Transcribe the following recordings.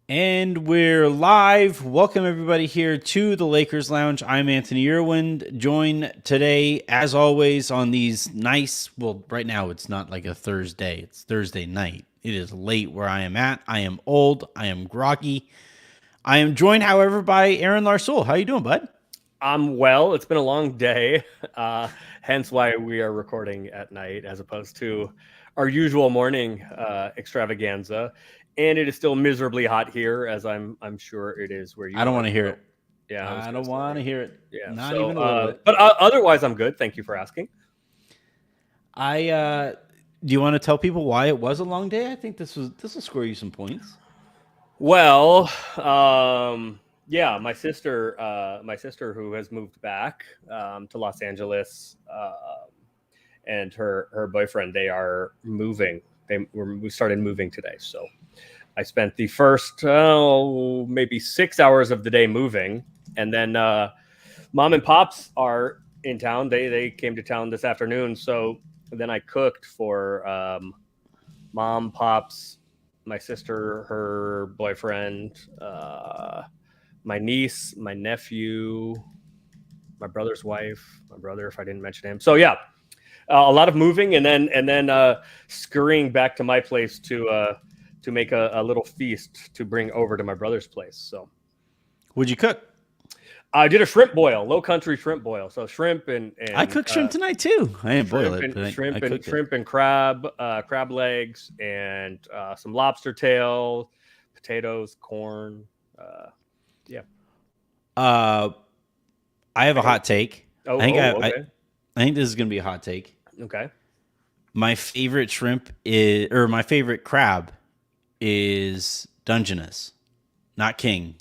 And we're live. Welcome everybody here to the Lakers Lounge. I'm Anthony Irwin, joined today, as always, on these nice, well, right now it's not like a Thursday, it's Thursday night. It is late where I am at. I am old. I am groggy. I am joined, however, by Aaron Larsoul. How you doing, bud? I'm well. It's been a long day, hence why we are recording at night as opposed to our usual morning extravaganza. And it is still miserably hot here, as I'm sure it is where you I don't are. want to hear So, it. yeah, I don't want to hear it. yeah. Not So, even a little bit. but otherwise, I'm good. Thank you for asking. Do you want to tell people why it was a long day? I think this will score you some points. Well, yeah, my sister who has moved back to Los Angeles, and her boyfriend, they are moving. We started moving today, so I spent the first maybe 6 hours of the day moving, and then mom and pops are in town. They came to town this afternoon, so then I cooked for mom, pops, my sister, her boyfriend, my niece, my nephew, my brother's wife, my brother, if I didn't mention him. So yeah, a lot of moving, and then scurrying back to my place to make a little feast to bring over to my brother's place. So What'd you cook? I did a shrimp boil, low country shrimp boil. So shrimp and I cooked shrimp tonight too. I didn't boil it, but I cooked it. shrimp and crab legs, and some lobster tail, potatoes, corn. Yeah. I have a hot take. Oh, I think this is gonna be a hot take. okay. My favorite shrimp is, or my favorite crab is Dungeness, not king.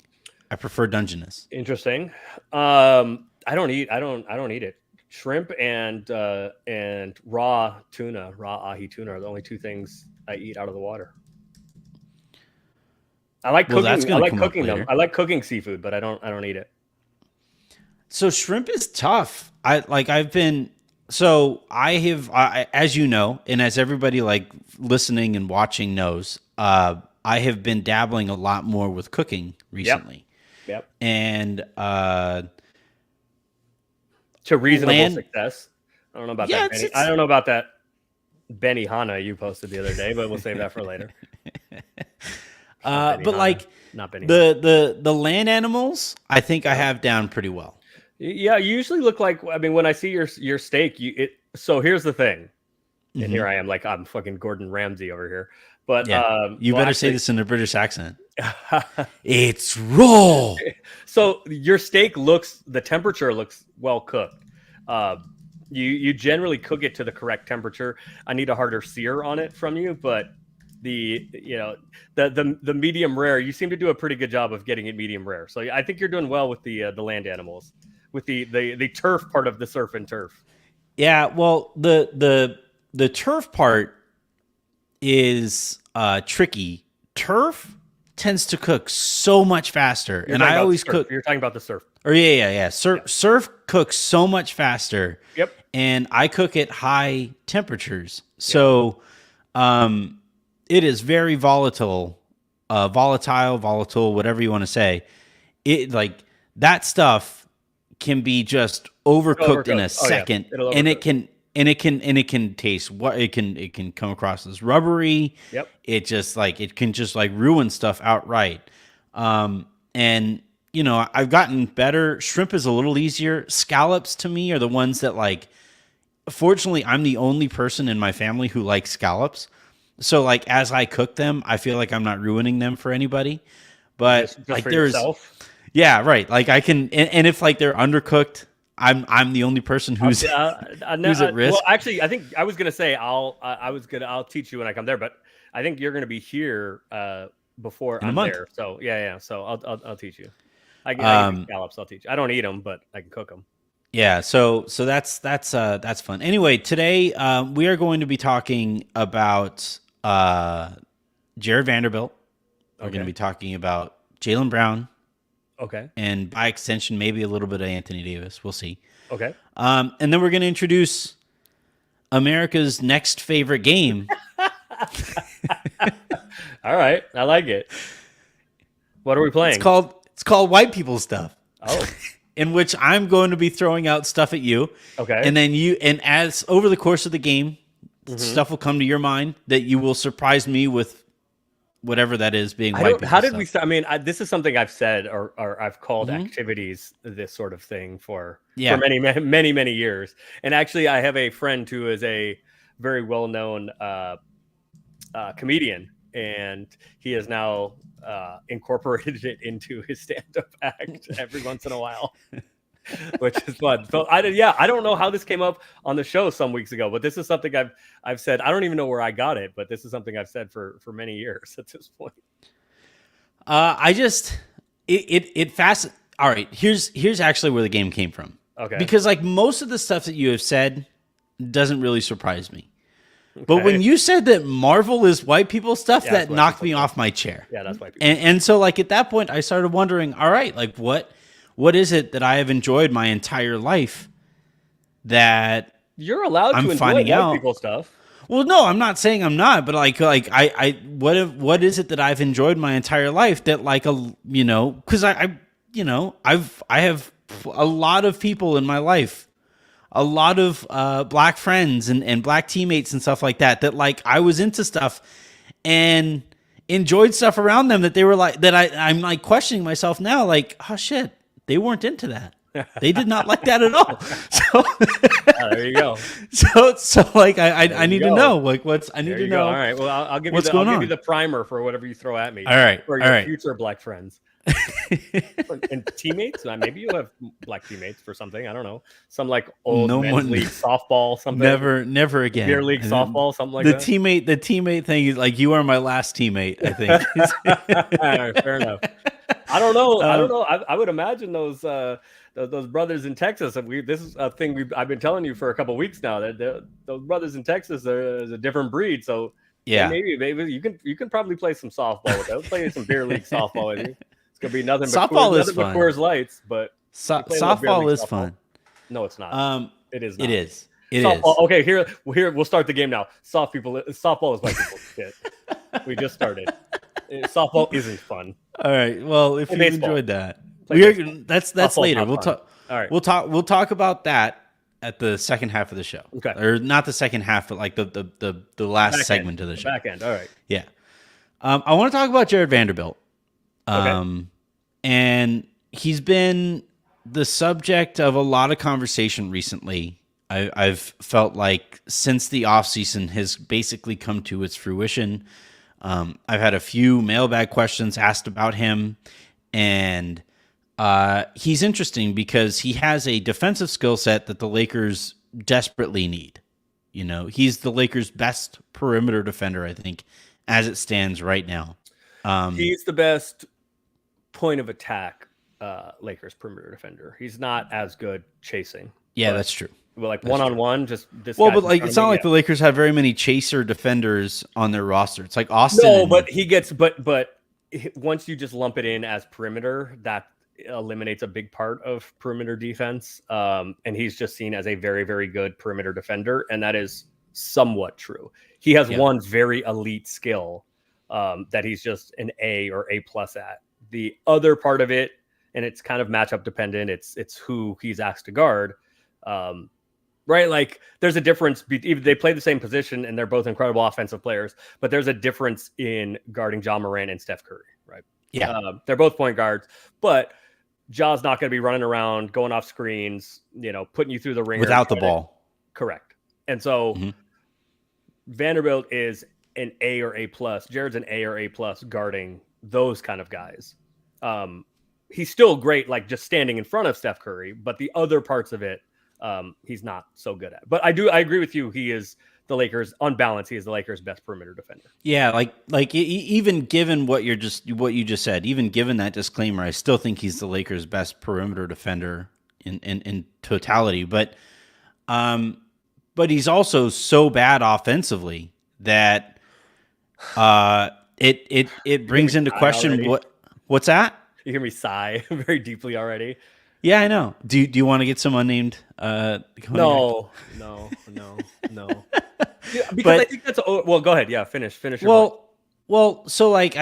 I prefer Dungeness. Interesting. I don't eat it. Shrimp and raw tuna, raw ahi tuna are the only two things I eat out of the water. I like Well, cooking. that's I gonna like come up cooking them. later. I like cooking seafood, but I don't eat it. So shrimp is tough. As you know, and as everybody like listening and watching knows, I have been dabbling a lot more with cooking recently. Yep. And To reasonable land, success. I don't know about yeah, that. I don't know about that Benny Hanna you posted the other day, but we'll save that for later. but Hanna. like Not Benny Hanna. the land animals, I think I have down pretty well. Yeah, you usually look like, I mean, when I see your steak, so here's the thing. And here I am, like I'm fucking Gordon Ramsay over here. But Yeah, you well, better actually, say this in a British accent. It's raw. so your steak the temperature looks well cooked. You generally cook it to the correct temperature. I need a harder sear on it from you, but the medium rare, you seem to do a pretty good job of getting it medium rare. So I think you're doing well with the land animals, with the turf part of the surf and turf. Yeah, well, the turf part is tricky. Turf tends to cook so much faster, and I always cook. You're talking about the surf. Or yeah. Surf cooks so much faster. Yep. And I cook at high temperatures, so it is very volatile, whatever you want to say. It like that stuff can be just overcooked in a second, and it can taste what it can come across as rubbery. Yep. It can just like ruin stuff outright. And I've gotten better. Shrimp is a little easier. Scallops to me are the ones that like. Fortunately, I'm the only person in my family who likes scallops. So like as I cook them, I feel like I'm not ruining them for anybody. But Just like for there's yourself? yeah, right. Like I can and if like they're undercooked, I'm the only person who's who's at risk. Well, actually, I think I was gonna say I'll teach you when I come there, but I think you're gonna be here before I'm there. So yeah. So I'll teach you. I can do scallops. I'll teach you. I don't eat them, but I can cook them. Yeah, so that's fun. Anyway, today we are going to be talking about Jared Vanderbilt. We're going to be talking about Jalen Brown. Okay. And by extension, maybe a little bit of Anthony Davis. We'll see. Okay. And then we're going to introduce America's next favorite game. All right. I like it. What are we It's playing? called White People Stuff. Oh, In which I'm going to be throwing out stuff at you. okay. And then as over the course of the game, stuff will come to your mind that you will surprise me with whatever that is being white people How did stuff. we start? I mean, this is something I've said or I've called Mm-hmm. activities, this sort of thing for many years. And actually, I have a friend who is a very well-known comedian, and he has now incorporated it into his stand-up act every once in a while. Which is fun. So I don't know how this came up on the show some weeks ago, but this is something I've said. I don't even know where I got it, but this is something I've said for many years at this point. All right, here's actually where the game came from. Okay. Because like most of the stuff that you have said doesn't really surprise me. Okay. But when you said that Marvel is white people stuff, that knocked me off my chair. Yeah, that's white people. And so like at that point I started wondering, all right, like what is it that I have enjoyed my entire life that You're allowed to enjoy finding white out people stuff. Well, no, I'm not saying I'm not, but what is it that I've enjoyed my entire life that because I have a lot of people in my life, a lot of black friends and black teammates and stuff like that like I was into stuff and enjoyed stuff around them that they were like that I'm like questioning myself now, like, oh shit, they weren't into that. They did not like that at all. So there you go. So like I need to know like I need to know. All right. Well, I'll give you the primer for whatever you throw at me. All right. For your future black friends. And teammates. Maybe you have black teammates for something. I don't know. Some like old men's league softball, something. Never again. Beer league softball, something like that. The teammate thing is like, you are my last teammate, I think. All right, fair enough. I don't know. I would imagine those brothers in Texas. This is a thing I've been telling you for a couple of weeks now. That those brothers in Texas are a different breed. So yeah, maybe you can probably play some softball with them. Play some beer league softball with you. It's gonna be nothing but Coors Lights. But softball is fun. No, it's not. It is not. It is. Okay, here we'll start the game now. Softball is white people's shit. We just started. Softball isn't fun. All right. Well, if you enjoyed that, that's Softball's later. We'll talk. All right. We'll talk about that at the second half of the show. Okay. Or not the second half, but like the last segment of the show. Back end. All right. Yeah. I want to talk about Jared Vanderbilt. Okay. And he's been the subject of a lot of conversation recently. I've felt like since the offseason has basically come to its fruition. I've had a few mailbag questions asked about him, and he's interesting because he has a defensive skill set that the Lakers desperately need. You know, he's the Lakers' best perimeter defender, I think, as it stands right now. He's the best point of attack Lakers perimeter defender. He's not as good chasing. Yeah, that's true. Well, like one-on-one, just this. Well, but like it's not like the Lakers have very many chaser defenders on their roster. It's like Austin. No, but he gets but once you just lump it in as perimeter, that eliminates a big part of perimeter defense. And he's just seen as a very, very good perimeter defender, and that is somewhat true. He has one very elite skill that he's just an A or A+ at. The other part of it, and it's kind of matchup dependent. It's who he's asked to guard. Right, like there's a difference. Even they play the same position, and they're both incredible offensive players. But there's a difference in guarding Ja Morant and Steph Curry. Right? Yeah, they're both point guards, but Ja's not going to be running around, going off screens, putting you through the ringer without the ball. Correct. And so Vanderbilt is an A or A+. Jared's an A or A+ guarding those kind of guys. He's still great, like just standing in front of Steph Curry, but the other parts of it, he's not so good at. But I agree with you. He is the Lakers, on balance, he is the Lakers' best perimeter defender. Yeah, like even given what you just said, even given that disclaimer, I still think he's the Lakers' best perimeter defender in totality. But he's also so bad offensively that it brings into question what's that? You hear me sigh very deeply already. Yeah, I know. Do you want to get some unnamed? No. Because I think that's well. Go ahead. Yeah, finish. Your point. Well. So like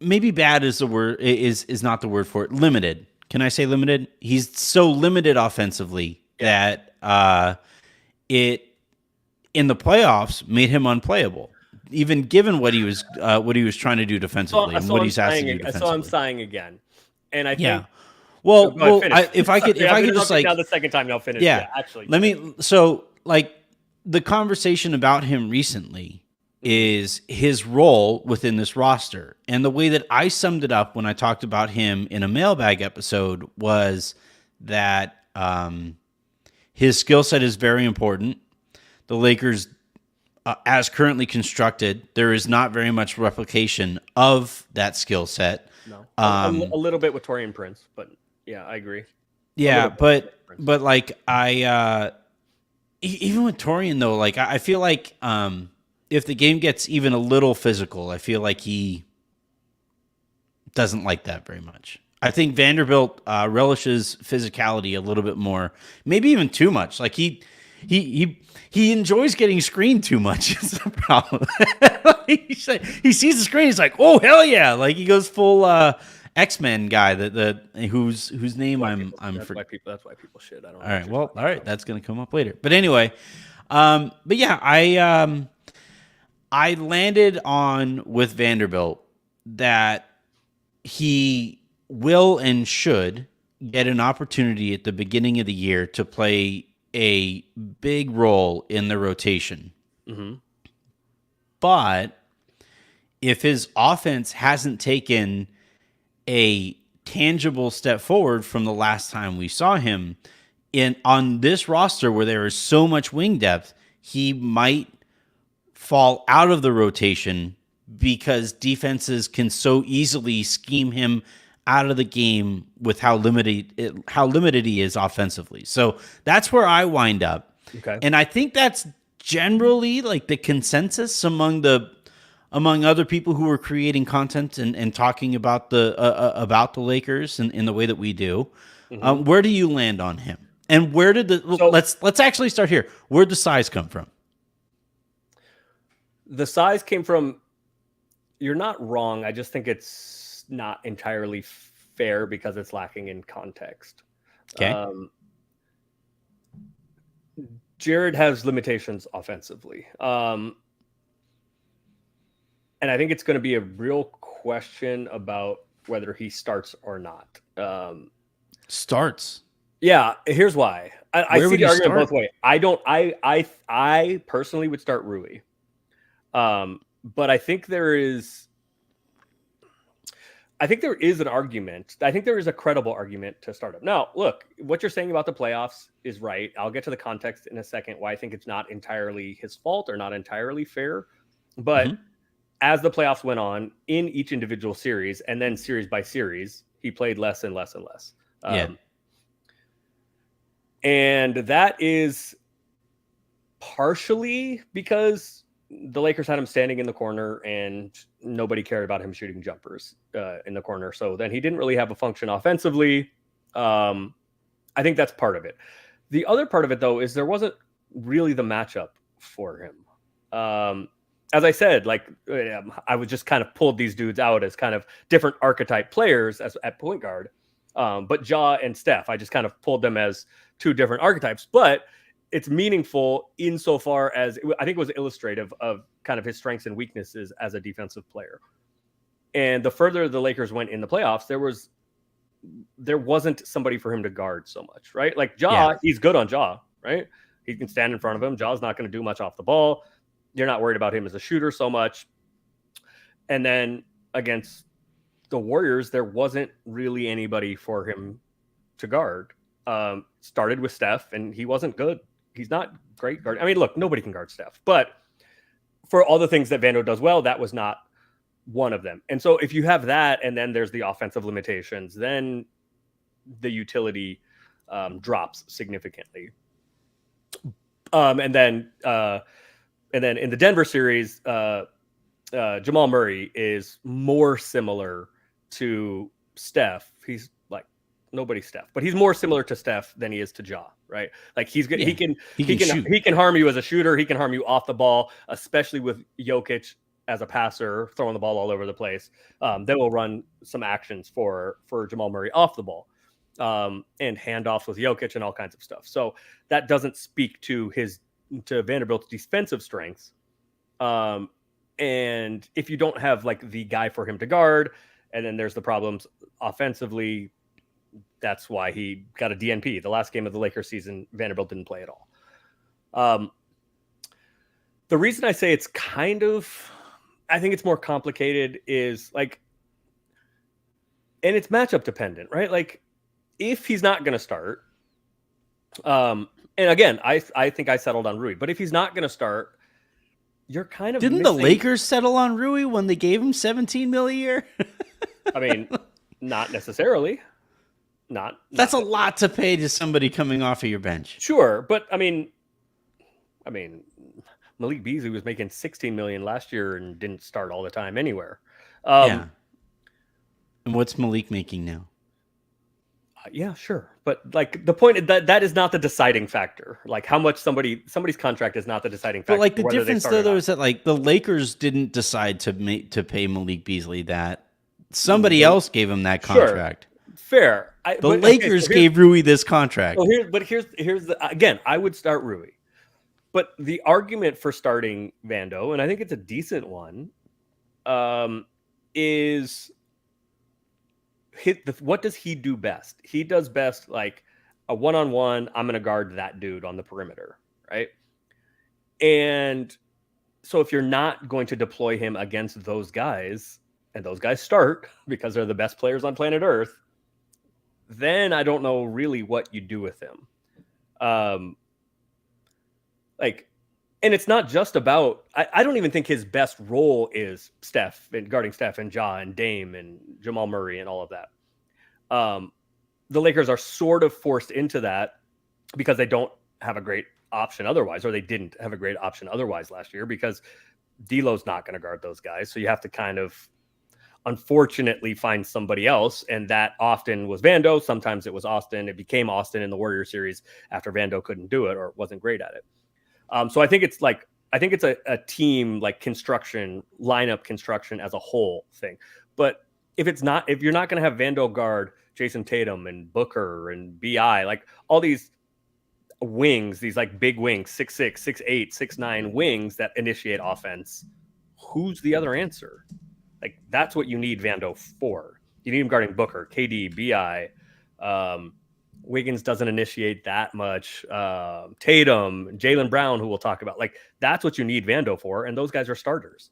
maybe bad is the word, is not the word for it. Limited. Can I say limited? He's so limited offensively that it in the playoffs made him unplayable, even given what he was trying to do defensively and what he's asked to do defensively. So I'm sighing again, and I think. Well, if I could just like now the second time I'll finish. Yeah, actually, let me. So like the conversation about him recently is his role within this roster, and the way that I summed it up when I talked about him in a mailbag episode was that his skill set is very important. The Lakers, as currently constructed, there is not very much replication of that skill set. No, a little bit with Taurean Prince, but yeah, I agree. Yeah, but like even with Taurean though, like I feel like if the game gets even a little physical, I feel like he doesn't like that very much. I think Vanderbilt relishes physicality a little bit more, maybe even too much. Like he enjoys getting screened too much. Is the problem. He sees the screen, he's like, "Oh hell yeah!" Like he goes full X-Men guy. Whose name that's why people shit. I don't. All right, well, all right, that's gonna come up later. But anyway, but yeah, I landed on with Vanderbilt that he will and should get an opportunity at the beginning of the year to play a big role in the rotation. Mm-hmm. But if his offense hasn't taken a tangible step forward from the last time we saw him on this roster where there is so much wing depth, he might fall out of the rotation because defenses can so easily scheme him out of the game with how limited he is offensively. So that's where I wind up. Okay. And I think that's generally like the consensus among other people who are creating content and talking about the Lakers in the way that we do. Mm-hmm. Where do you land on him? And where did let's actually start here. Where'd the size come from? The size came from, you're not wrong. I just think it's not entirely fair because it's lacking in context. Okay. Jared has limitations offensively. And I think it's going to be a real question about whether he starts or not. Starts. Yeah, here's why. I see the argument both ways. I personally would start Rui. But I think there is an argument. I think there is a credible argument to start him. Now, look, what you're saying about the playoffs is right. I'll get to the context in a second why I think it's not entirely his fault or not entirely fair. But as the playoffs went on in each individual series and then series by series, he played less and less and less. And that is partially because the Lakers had him standing in the corner and nobody cared about him shooting jumpers in the corner. So then he didn't really have a function offensively. I think that's part of it. The other part of it, though, is there wasn't really the matchup for him. As I said, like I would just kind of pulled these dudes out as kind of different archetype players at point guard. But Ja and Steph, I just kind of pulled them as two different archetypes. But it's meaningful insofar as I think it was illustrative of kind of his strengths and weaknesses as a defensive player. And the further the Lakers went in the playoffs, there wasn't somebody for him to guard so much, right? Like He's good on Ja, right? He can stand in front of him. Ja's not going to do much off the ball. You're not worried about him as a shooter so much. And then against the Warriors, there wasn't really anybody for him to guard. Started with Steph, and he wasn't good. He's not great guard. I mean, look, nobody can guard Steph, but for all the things that Vando does well, that was not one of them. And so if you have that, and then there's the offensive limitations, then the utility drops significantly. And then in the Denver series, Jamal Murray is more similar to Steph. He's like nobody's Steph, but he's more similar to Steph than he is to Ja, right? Like he's good. He can harm you as a shooter. He can harm you off the ball, especially with Jokic as a passer, throwing the ball all over the place. They will run some actions for Jamal Murray off the ball, and handoffs with Jokic and all kinds of stuff. So that doesn't speak to Vanderbilt's defensive strengths. And if you don't have like the guy for him to guard, and then there's the problems offensively, that's why he got a DNP. The last game of the Lakers season, Vanderbilt didn't play at all. The reason I say I think it's more complicated is like, and it's matchup dependent, right? Like if he's not going to start, and again, I think I settled on Rui, but if he's not going to start, you're kind of Didn't the Lakers settle on Rui when they gave him $17 million a year? I mean, not necessarily. That's a lot to pay to somebody coming off of your bench. Sure, but I mean, Malik Beasley was making $16 million last year and didn't start all the time anywhere. Yeah. And what's Malik making now? Yeah, sure. But like the point that is not the deciding factor. Like how much somebody's contract is not the deciding factor. But like the difference though is that like the Lakers didn't decide to pay Malik Beasley that. Somebody else gave him that contract. Sure. Fair. The Lakers gave Rui this contract. So here's again, I would start Rui. But the argument for starting Vando, and I think it's a decent one, is what does he do best? He does best like a one-on-one, I'm going to guard that dude on the perimeter, right? And so if you're not going to deploy him against those guys, and those guys start because they're the best players on planet Earth, then I don't know really what you do with him. And it's not just about, I don't even think his best role is Steph and guarding Steph and Ja and Dame and Jamal Murray and all of that. The Lakers are sort of forced into that because they don't have a great option otherwise, or they didn't have a great option otherwise last year because D'Lo's not going to guard those guys. So you have to kind of unfortunately find somebody else. And that often was Vando. Sometimes it was Austin. It became Austin in the Warrior series after Vando couldn't do it or wasn't great at it. So I think it's a team like lineup construction as a whole thing. But if you're not going to have Vando guard Jason Tatum and Booker and BI, like all these wings, these like big wings, 6'6", 6'8", 6'9" wings that initiate offense, who's the other answer? Like that's what you need Vando for. You need him guarding Booker, KD, BI. Wiggins doesn't initiate that much. Tatum, Jalen Brown, who we'll talk about. Like that's what you need Vando for, and those guys are starters.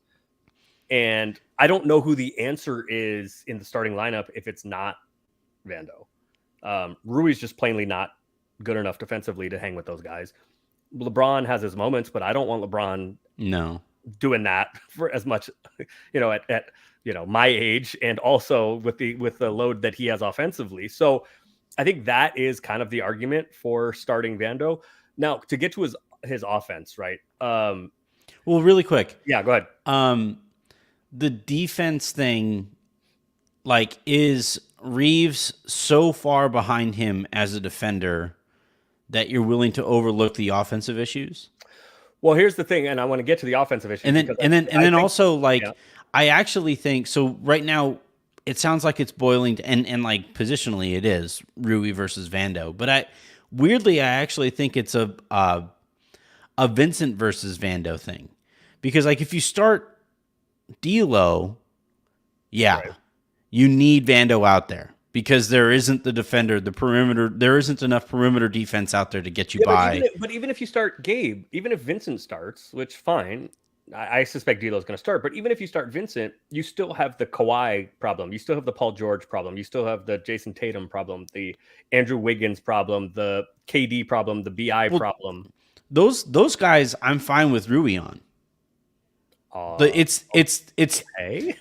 And I don't know who the answer is in the starting lineup if it's not Vando. Rui's just plainly not good enough defensively to hang with those guys. LeBron has his moments, but I don't want LeBron doing that for as much, at my age, and also with the load that he has offensively. So I think that is kind of the argument for starting Vando. Now to get to his offense, right? Well, really quick. Yeah, go ahead. The defense thing, like, is Reeves so far behind him as a defender that you're willing to overlook the offensive issues? Well, here's the thing, and I want to get to the offensive issues. And then also, like, yeah. I actually think so. Right now, it sounds like it's boiling to, and like positionally, it is Rui versus Vando. But I actually think it's a Vincent versus Vando thing, because like if you start D'Lo, right, you need Vando out there because there isn't the defender, the perimeter. There isn't enough perimeter defense out there to get you by. But even if you start Gabe, even if Vincent starts, which fine, I suspect D'Lo's going to start. But even if you start Vincent, you still have the Kawhi problem. You still have the Paul George problem. You still have the Jason Tatum problem, the Andrew Wiggins problem, the KD problem, the BI problem. Those guys, I'm fine with Rui on. It's okay.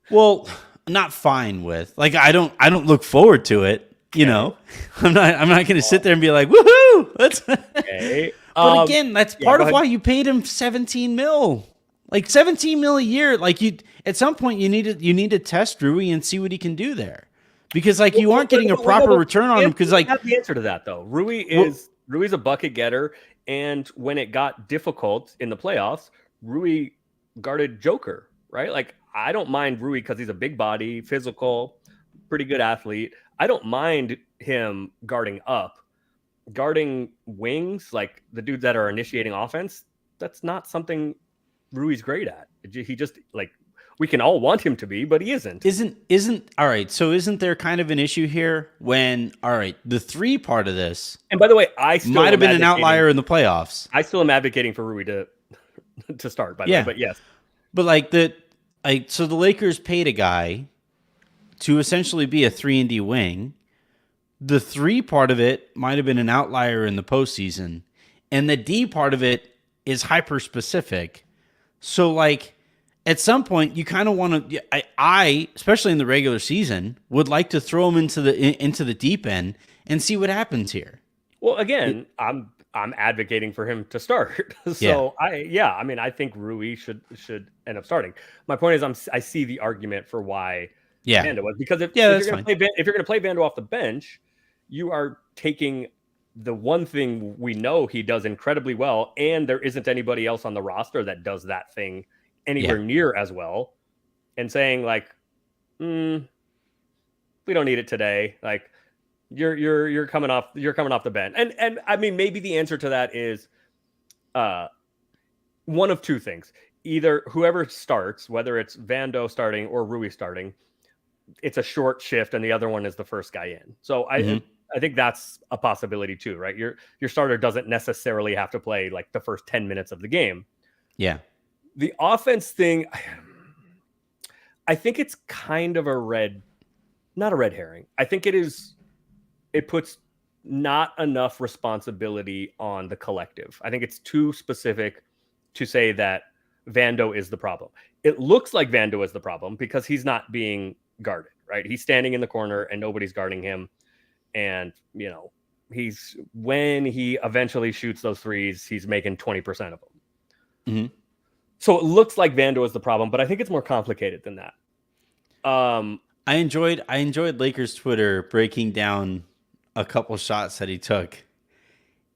Well, not fine with. Like I don't look forward to it. You know, I'm not going to sit there and be like, woohoo! Let's. Okay. But again, that's part of why you paid him $17 million. Like $17 million a year. Like at some point you need to test Rui and see what he can do there, because like you aren't getting a proper return on him. Because like have the answer to that though. Rui's a bucket getter, and when it got difficult in the playoffs, Rui guarded Joker, right? Like, I don't mind Rui because he's a big body, physical, pretty good athlete. I don't mind him guarding up. Guarding wings, like the dudes that are initiating offense, that's not something Rui's great at. He just, like, we can all want him to be, but he isn't. Isn't all right. So isn't there kind of an issue here when all right, the 3 part of this And by the way, I still might have been an outlier in the playoffs. I still am advocating for Rui to start, by the way, but yes. But so the Lakers paid a guy to essentially be a 3-and-D wing. The 3 part of it might have been an outlier in the postseason, and the D part of it is hyper specific. So like at some point you kind of want to, I especially in the regular season would like to throw him into the deep end and see what happens here. Well, again, I'm advocating for him to start. So I mean, I think Rui should end up starting. My point is, I see the argument for why Vando was, because if you're going to play Vando off the bench, you are taking the one thing we know he does incredibly well, and there isn't anybody else on the roster that does that thing anywhere near as well, and saying like, we don't need it today. Like, you're coming off the bench, and I mean, maybe the answer to that is one of 2 things: either whoever starts, whether it's Vando starting or Rui starting, it's a short shift, and the other one is the first guy in. So I think that's a possibility too, right? Your starter doesn't necessarily have to play like the first 10 minutes of the game. Yeah. The offense thing, I think it's kind of not a red herring. I think it puts not enough responsibility on the collective. I think it's too specific to say that Vando is the problem. It looks like Vando is the problem because he's not being guarded, right? He's standing in the corner and nobody's guarding him. And, you know, when he eventually shoots those threes, he's making 20% of them. Mm-hmm. So it looks like Vando is the problem, but I think it's more complicated than that. I enjoyed Lakers Twitter breaking down a couple shots that he took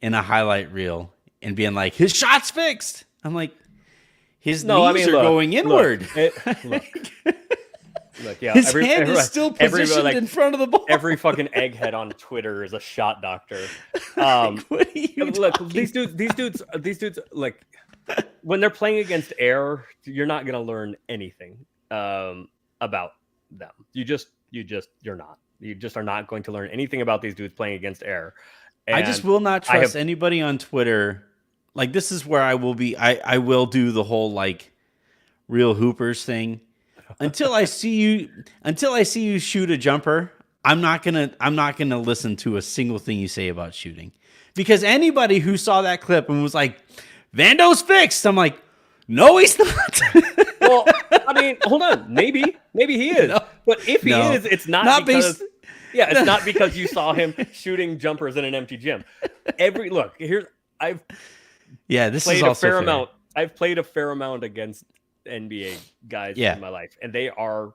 in a highlight reel and being like, his shot's fixed. I'm like, his knees are going inward. Look, yeah, his hand is still positioned in front of the ball. Every fucking egghead on Twitter is a shot doctor. What are you these dudes, like, when they're playing against air, you're not gonna learn anything about them. You're not. You just are not going to learn anything about these dudes playing against air. And I just will not trust anybody on Twitter. Like, this is where I will be. I will do the whole like real hoopers thing. Until I see you shoot a jumper, I'm not gonna listen to a single thing you say about shooting. Because anybody who saw that clip and was like, Vando's fixed, I'm like, no, he's not. Well, I mean, hold on. Maybe he is. No, but if he is, it's not because it's not because you saw him shooting jumpers in an empty gym. I've played a fair amount. I've played a fair amount against NBA guys in my life, and they're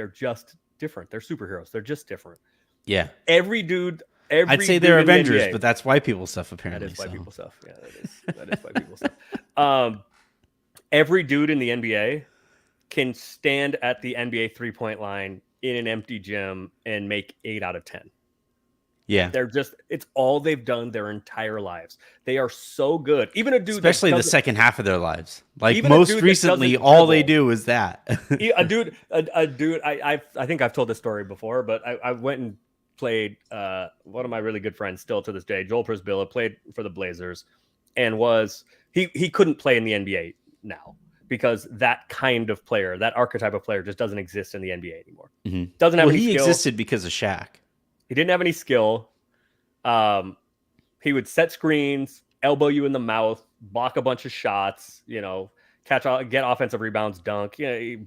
just different. They're superheroes. They're just different. Yeah. I'd say they're Avengers, but that's white people stuff apparently. That is white people stuff. Yeah, that is white people stuff. Every dude in the NBA can stand at the NBA 3-point line in an empty gym and make 8 out of 10. Yeah. It's all they've done their entire lives. They are so good. Even a dude, especially the second half of their lives. Like, most recently, all they do is that. a dude. I think I've told this story before, but I went and played. One of my really good friends, still to this day, Joel Prisbilla, played for the Blazers, and he couldn't play in the NBA now because that kind of player, that archetype of player, just doesn't exist in the NBA anymore. Mm-hmm. Doesn't have any skill. He existed because of Shaq. He didn't have any skill. He would set screens, elbow you in the mouth, block a bunch of shots, get offensive rebounds, dunk,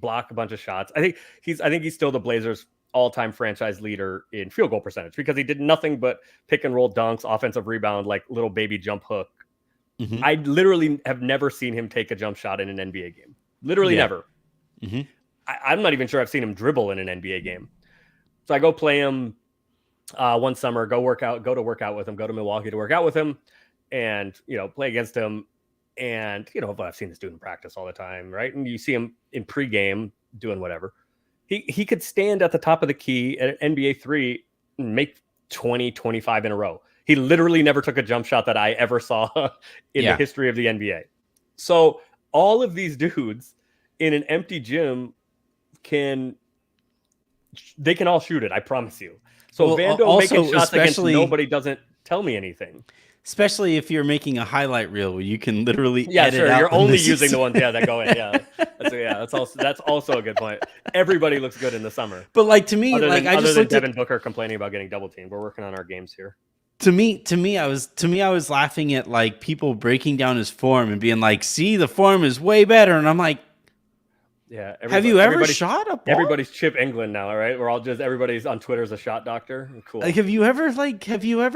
block a bunch of shots. I think he's still the Blazers' all-time franchise leader in field goal percentage because he did nothing but pick and roll dunks, offensive rebound, like little baby jump hook. Mm-hmm. I literally have never seen him take a jump shot in an NBA game. Literally never. Mm-hmm. I'm not even sure I've seen him dribble in an NBA game. So I go play him one summer, go to work out with him, go to Milwaukee to work out with him, and play against him. And, but I've seen this dude in practice all the time, right? And you see him in pregame doing whatever. He could stand at the top of the key at NBA 3 and make 20, 25 in a row. He literally never took a jump shot that I ever saw in the history of the NBA. So all of these dudes in an empty gym they can all shoot it, I promise you. So Vando making shots against nobody doesn't tell me anything. Especially if you're making a highlight reel where you can literally edit out. You're only using the ones that go in. That's also a good point. Everybody looks good in the summer. But like to me, other like than, I just looked Devin Booker complaining about getting double teamed. We're working on our games here. To me, I was laughing at like people breaking down his form and being like, "See, the form is way better," and I'm like, "Yeah." Have you ever shot a ball? Everybody's Chip England now, all right? We're all just everybody's on Twitter as a shot doctor. Cool. Like, have you ever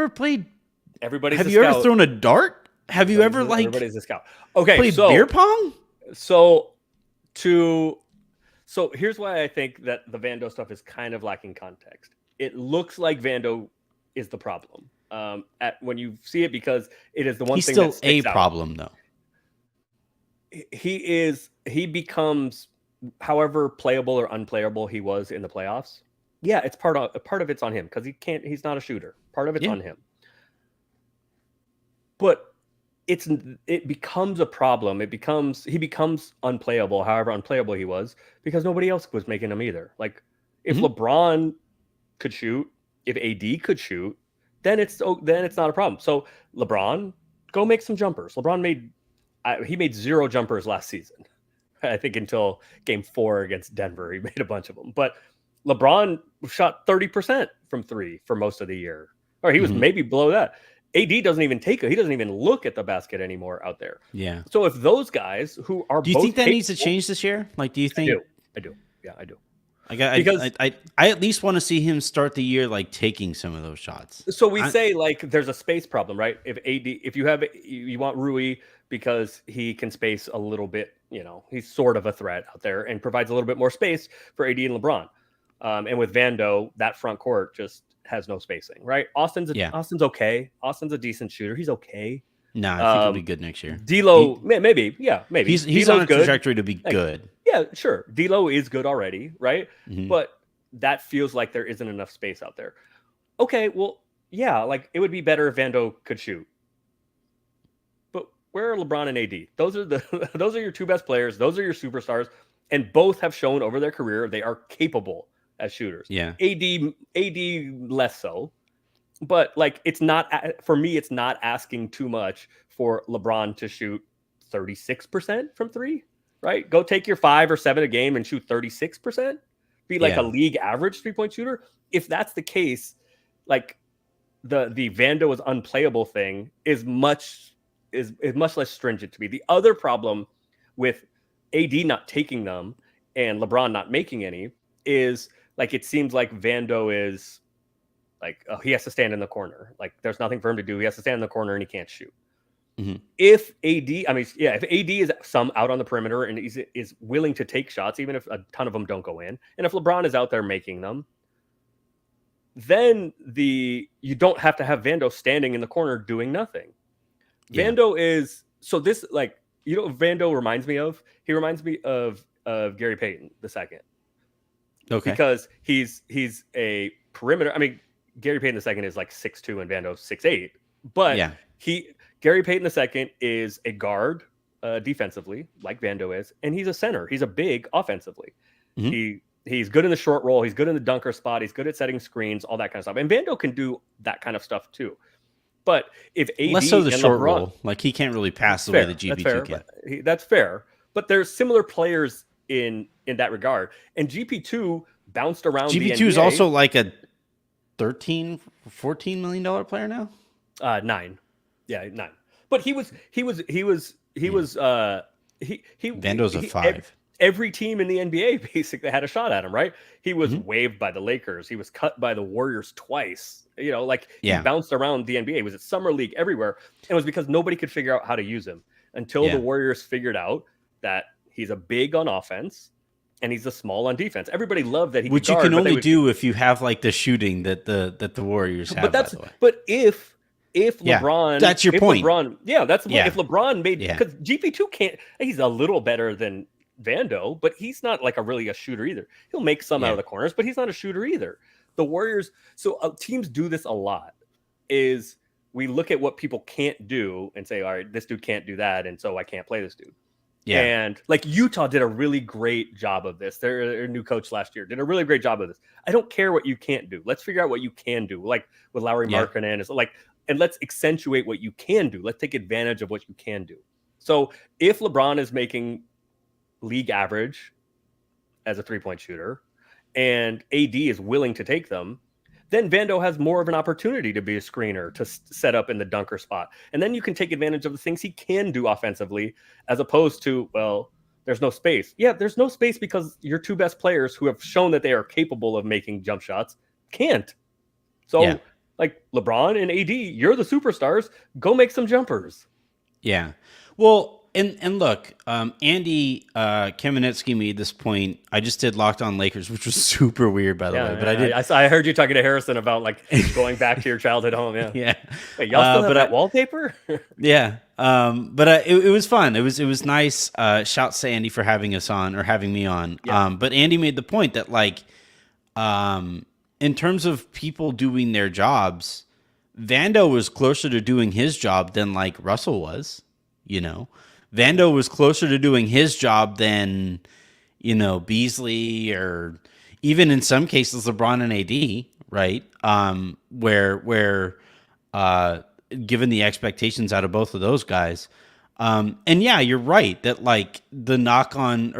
played? Everybody's. Have you ever thrown a dart? Have you ever like? Everybody's a scout. Okay, played beer pong. So here's why I think that the Vando stuff is kind of lacking context. It looks like Vando is the problem when you see it, because it is the one thing that's still a problem though. He becomes however playable or unplayable he was in the playoffs. Yeah, it's part of it's on him because he's not a shooter. Part of it's on him. But it becomes a problem. He becomes unplayable, however unplayable he was, because nobody else was making him either. Like if LeBron could shoot, if AD could shoot, then it's not a problem. So LeBron, go make some jumpers. LeBron made 0 jumpers last season. I think until game 4 against Denver, he made a bunch of them. But LeBron shot 30% from 3 for most of the year, or he was maybe below that. AD doesn't even take it. He doesn't even look at the basket anymore out there. Yeah. So if those guys who are, do you think that needs to change this year? Like, do you think? I do. Yeah, I do. I at least want to see him start the year like taking some of those shots. So we say like there's a space problem, right? If you want Rui because he can space a little bit, he's sort of a threat out there and provides a little bit more space for AD and LeBron. And with Vando, that front court just has no spacing, right? Austin's okay. Austin's a decent shooter. He's okay. No, I think he'll be good next year. D'Lo, maybe. He's on a trajectory to be good. Yeah, sure. D'Lo is good already, right? But that feels like there isn't enough space out there. Okay, well, yeah, like it would be better if Vando could shoot. But where are LeBron and AD? Those are your 2 best players. Those are your superstars, and both have shown over their career they are capable as shooters. Yeah. AD less so. But like it's not, for me, it's not asking too much for LeBron to shoot 36% from 3, right? Go take your 5 or 7 a game and shoot 36%. Be like a league average 3-point shooter. If that's the case, like the Vando is unplayable thing is much less stringent to me. The other problem with AD not taking them and LeBron not making any is like it seems like Vando is like he has to stand in the corner. Like there's nothing for him to do. He has to stand in the corner and he can't shoot. If AD is some out on the perimeter and is willing to take shots, even if a ton of them don't go in, and if LeBron is out there making them, then you don't have to have Vando standing in the corner doing nothing. Vando is what Vando reminds me of? He reminds me of Gary Payton II. Okay. Because he's a perimeter. I mean, Gary Payton II is like 6'2" and Vando 6'8", but Gary Payton II is a guard defensively, like Vando is, and he's a center. He's a big offensively. He's good in the short roll. He's good in the dunker spot. He's good at setting screens, all that kind of stuff. And Vando can do that kind of stuff too. But if AD less so the and short LeBron, roll, like he can't really pass the way the GP2 can. That's fair. But there's similar players in that regard. And GP2 bounced around. GP2 is also like a $13, $14 million player now. 9. Yeah, 9. But he was Vando's a 5. Every team in the NBA basically had a shot at him, right? He was waived by the Lakers. He was cut by the Warriors twice. He bounced around the NBA. He was at Summer League everywhere. And it was because nobody could figure out how to use him until the Warriors figured out that he's a big on offense and he's a small on defense. Everybody loved that he you can only do if you have like the shooting that the Warriors have, by the way. But if if Yeah, LeBron, that's your if point. LeBron, yeah, that's the point. Yeah. If LeBron made, Yeah. because GP2 can't, he's a little better than Vando, but he's not like really a shooter either. He'll make some out of the corners, but he's not a shooter either. The Warriors, so teams do this a lot, is we look at what people can't do and say, all right, this dude can't do that, and so I can't play this dude. Yeah. And like Utah did a really great job of this. Their new coach last year did a really great job of this. I don't care what you can't do. Let's figure out what you can do. Like with Lauri Markkanen, it's like, and let's accentuate what you can do. Let's take advantage of what you can do. So if LeBron is making league average as a 3-point shooter and AD is willing to take them, then Vando has more of an opportunity to be a screener, to set up in the dunker spot. And then you can take advantage of the things he can do offensively, as opposed to, well, there's no space. Yeah, there's no space because your two best players who have shown that they are capable of making jump shots can't. So like LeBron and AD, you're the superstars. Go make some jumpers. Yeah. Well, and look, Andy Kamenetsky made this point. I just did Locked On Lakers, which was super weird, by the way. But I heard you talking to Harrison about like going back to your childhood home. Yeah. Yeah. Wait, y'all still have that wallpaper? Yeah. But it was fun. It was nice. Shouts to Andy for having us on, or having me on. Yeah. But Andy made the point that like, in terms of people doing their jobs, Vando was closer to doing his job than like Russell was, you know. Vando was closer to doing his job than, you know, Beasley, or even in some cases LeBron and AD, right? Where given the expectations out of both of those guys. And yeah, you're right that like the knocks on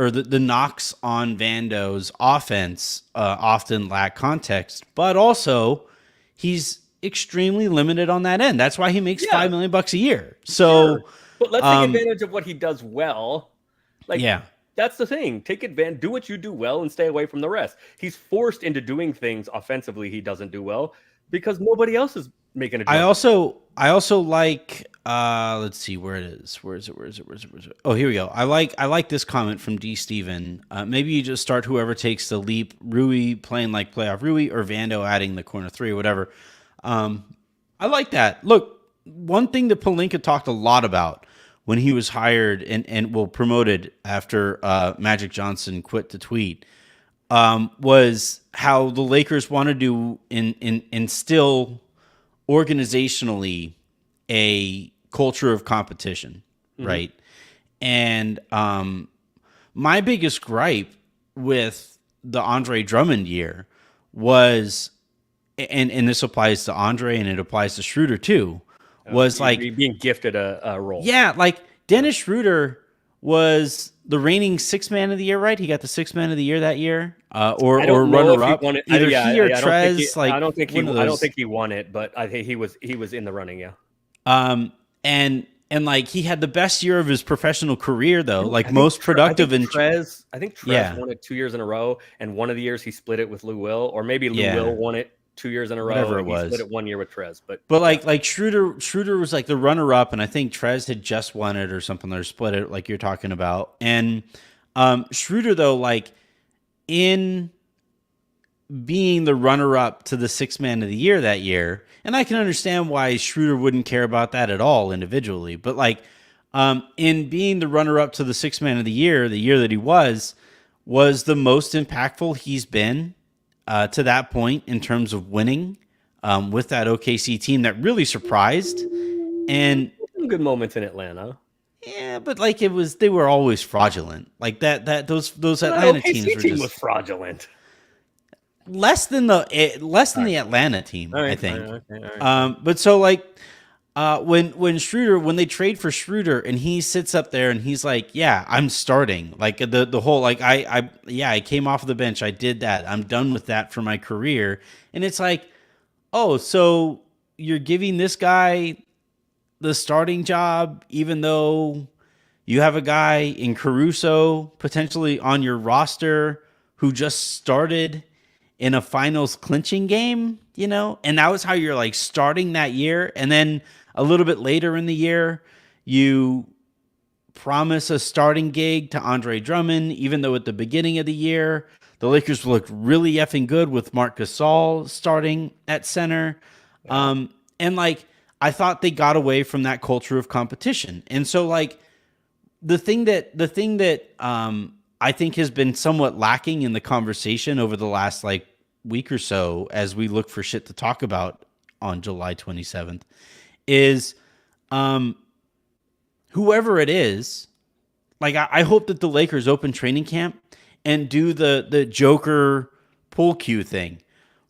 Vando's offense often lack context, but also he's extremely limited on that end. That's why he makes $5 million a year. So, but let's take advantage of what he does well. Like, yeah, that's the thing. Take advantage, do what you do well, and stay away from the rest. He's forced into doing things offensively he doesn't do well because nobody else is making a jump. I also like let's see where it is. Where is it? Oh, here we go. I like this comment from D. Steven. Maybe you just start whoever takes the leap, Rui playing like playoff Rui, or Vando adding the corner three or whatever. I like that. Look, one thing that Pelinka talked a lot about when he was hired and promoted after Magic Johnson quit to tweet, was how the Lakers wanted to instill organizationally a culture of competition, right? And my biggest gripe with the Andre Drummond year was, and this applies to Andre and it applies to Schroeder too, was like being gifted a role. Yeah, like Dennis Schroeder was the reigning sixth man of the year, right? He got the sixth man of the year that year, or runner up. Either he or Trez. I don't think he won it, but I think he was in the running. Yeah. And like he had the best year of his professional career though, like most productive. I think Trez won it 2 years in a row, and one of the years he split it with Lou Will, or maybe Lou Will won it 2 years in a row. Whatever it was. He split it 1 year with Trez, but like Schroeder was like the runner up, and I think Trez had just won it or something, or split it like you're talking about. And Schroeder though, like in being the runner up to the sixth man of the year that year, and I can understand why Schroeder wouldn't care about that at all individually, but like in being the runner up to the sixth man of the year that he was the most impactful he's been to that point in terms of winning with that OKC team that really surprised. And some good moments in Atlanta. Yeah, but like they were always fraudulent. Like those Atlanta teams were just was fraudulent. Less than the Atlanta team, right, I think. Okay. But so like when they trade for Schroeder and he sits up there and he's like, yeah, I'm starting. Like the whole like I came off of the bench, I did that. I'm done with that for my career. And it's like, oh, so you're giving this guy the starting job, even though you have a guy in Caruso potentially on your roster who just started in a finals clinching game, you know? And that was how you're like starting that year. And then a little bit later in the year, you promise a starting gig to Andre Drummond, even though at the beginning of the year, the Lakers looked really effing good with Marc Gasol starting at center. And like, I thought they got away from that culture of competition. And so like the thing that I think has been somewhat lacking in the conversation over the last like week or so as we look for shit to talk about on July 27th is whoever it is, like I hope that the Lakers open training camp and do the Joker pool cue thing.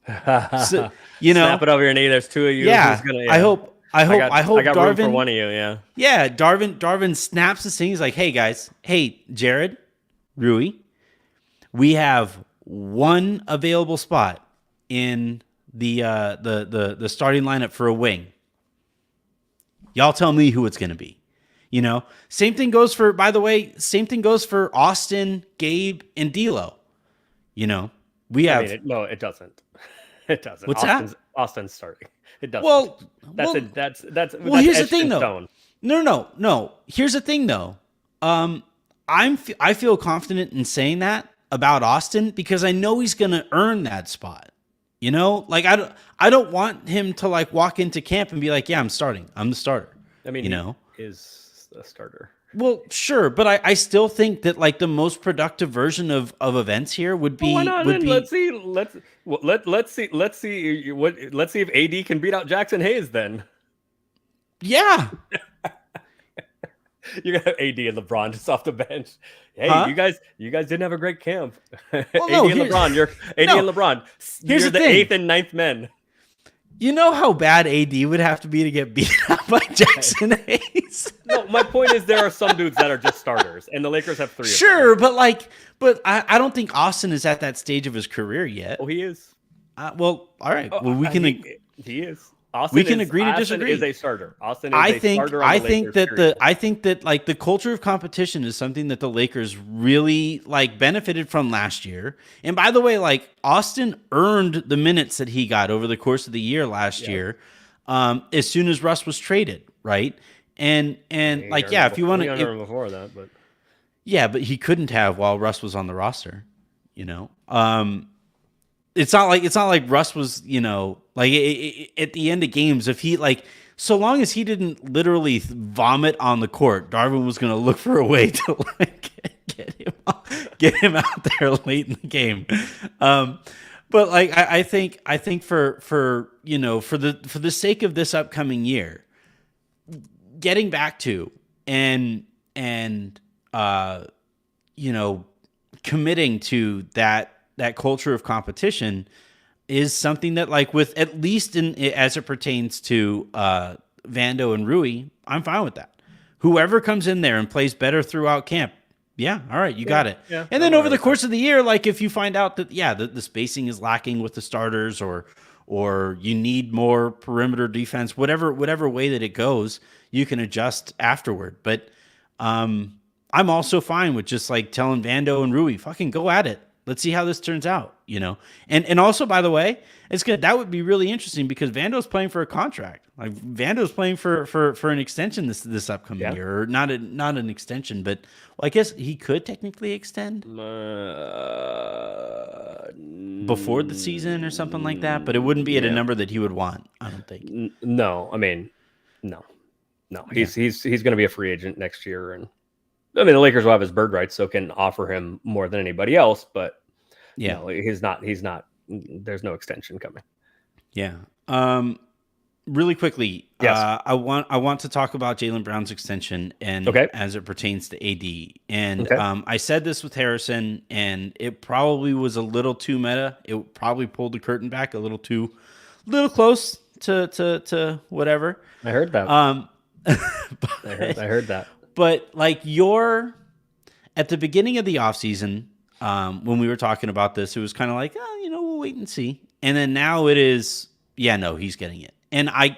So, snap it over your knee. There's two of you. Yeah, I hope I got Darvin, room for one of you. Yeah. Yeah, Darvin snaps the thing. He's like, "Hey guys, hey Jared, Rui, we have one available spot in the starting lineup for a wing. Y'all tell me who it's going to be." Same thing goes for, by the way, Austin, Gabe, and D'Lo. We have. It doesn't. It doesn't. What's that? Austin's starting. It doesn't. Well, that's here's the thing though. No. Here's the thing though. I feel confident in saying that about Austin because I know he's going to earn that spot. Like I don't want him to like walk into camp and be like, "Yeah, I'm starting. I'm the starter." I mean, he is a starter. Well, sure, but I still think that like the most productive version of events here would be. Why not? Let's see if AD can beat out Jackson Hayes. Then, yeah, you got AD and LeBron just off the bench. Hey, you guys didn't have a great camp. Well, AD and LeBron, and LeBron. Here's you're the thing. 8th and 9th men. You know how bad AD would have to be to get beat up by Jackson Hayes? No, my point is there are some dudes that are just starters, and the Lakers have 3 of them. Sure, but I don't think Austin is at that stage of his career yet. Oh, he is. Well, all right. Well, we can. He is. Austin we can agree to disagree. Austin is a starter. Austin is a starter. I think that like the culture of competition is something that the Lakers really like benefited from last year. And by the way, like Austin earned the minutes that he got over the course of the year last year, as soon as Russ was traded, right? And like if you want to before that, but but he couldn't have while Russ was on the roster, It's not like Russ was, like at the end of games, if he like, so long as he didn't literally vomit on the court, Darvin was going to look for a way to like get him out there late in the game. But like, I think for the sake of this upcoming year, getting back to and committing to that culture of competition is something that like with at least as it pertains to Vando and Rui, I'm fine with that. Whoever comes in there and plays better throughout camp, all right, you got it. Yeah, and then over the course of the year, like if you find out that the spacing is lacking with the starters or you need more perimeter defense, whatever way that it goes, you can adjust afterward. But I'm also fine with just like telling Vando and Rui, fucking go at it. Let's see how this turns out, And also, by the way, it's good. That would be really interesting because Vando's playing for a contract. Like Vando's playing for an extension this upcoming year, or not an extension, but I guess he could technically extend before the season or something like that. But it wouldn't be at a number that he would want. I don't think. No, I mean, no. He's going to be a free agent next year, and I mean the Lakers will have his bird rights, so can offer him more than anybody else. But he's not. There's no extension coming. Yeah. Really quickly, yes. I want to talk about Jalen Brown's extension and as it pertains to AD. And I said this with Harrison, and it probably was a little too meta. It probably pulled the curtain back a little close to whatever. I heard that. I heard that. But like at the beginning of the offseason, when we were talking about this, it was kind of like, we'll wait and see. And then now it is, he's getting it. And I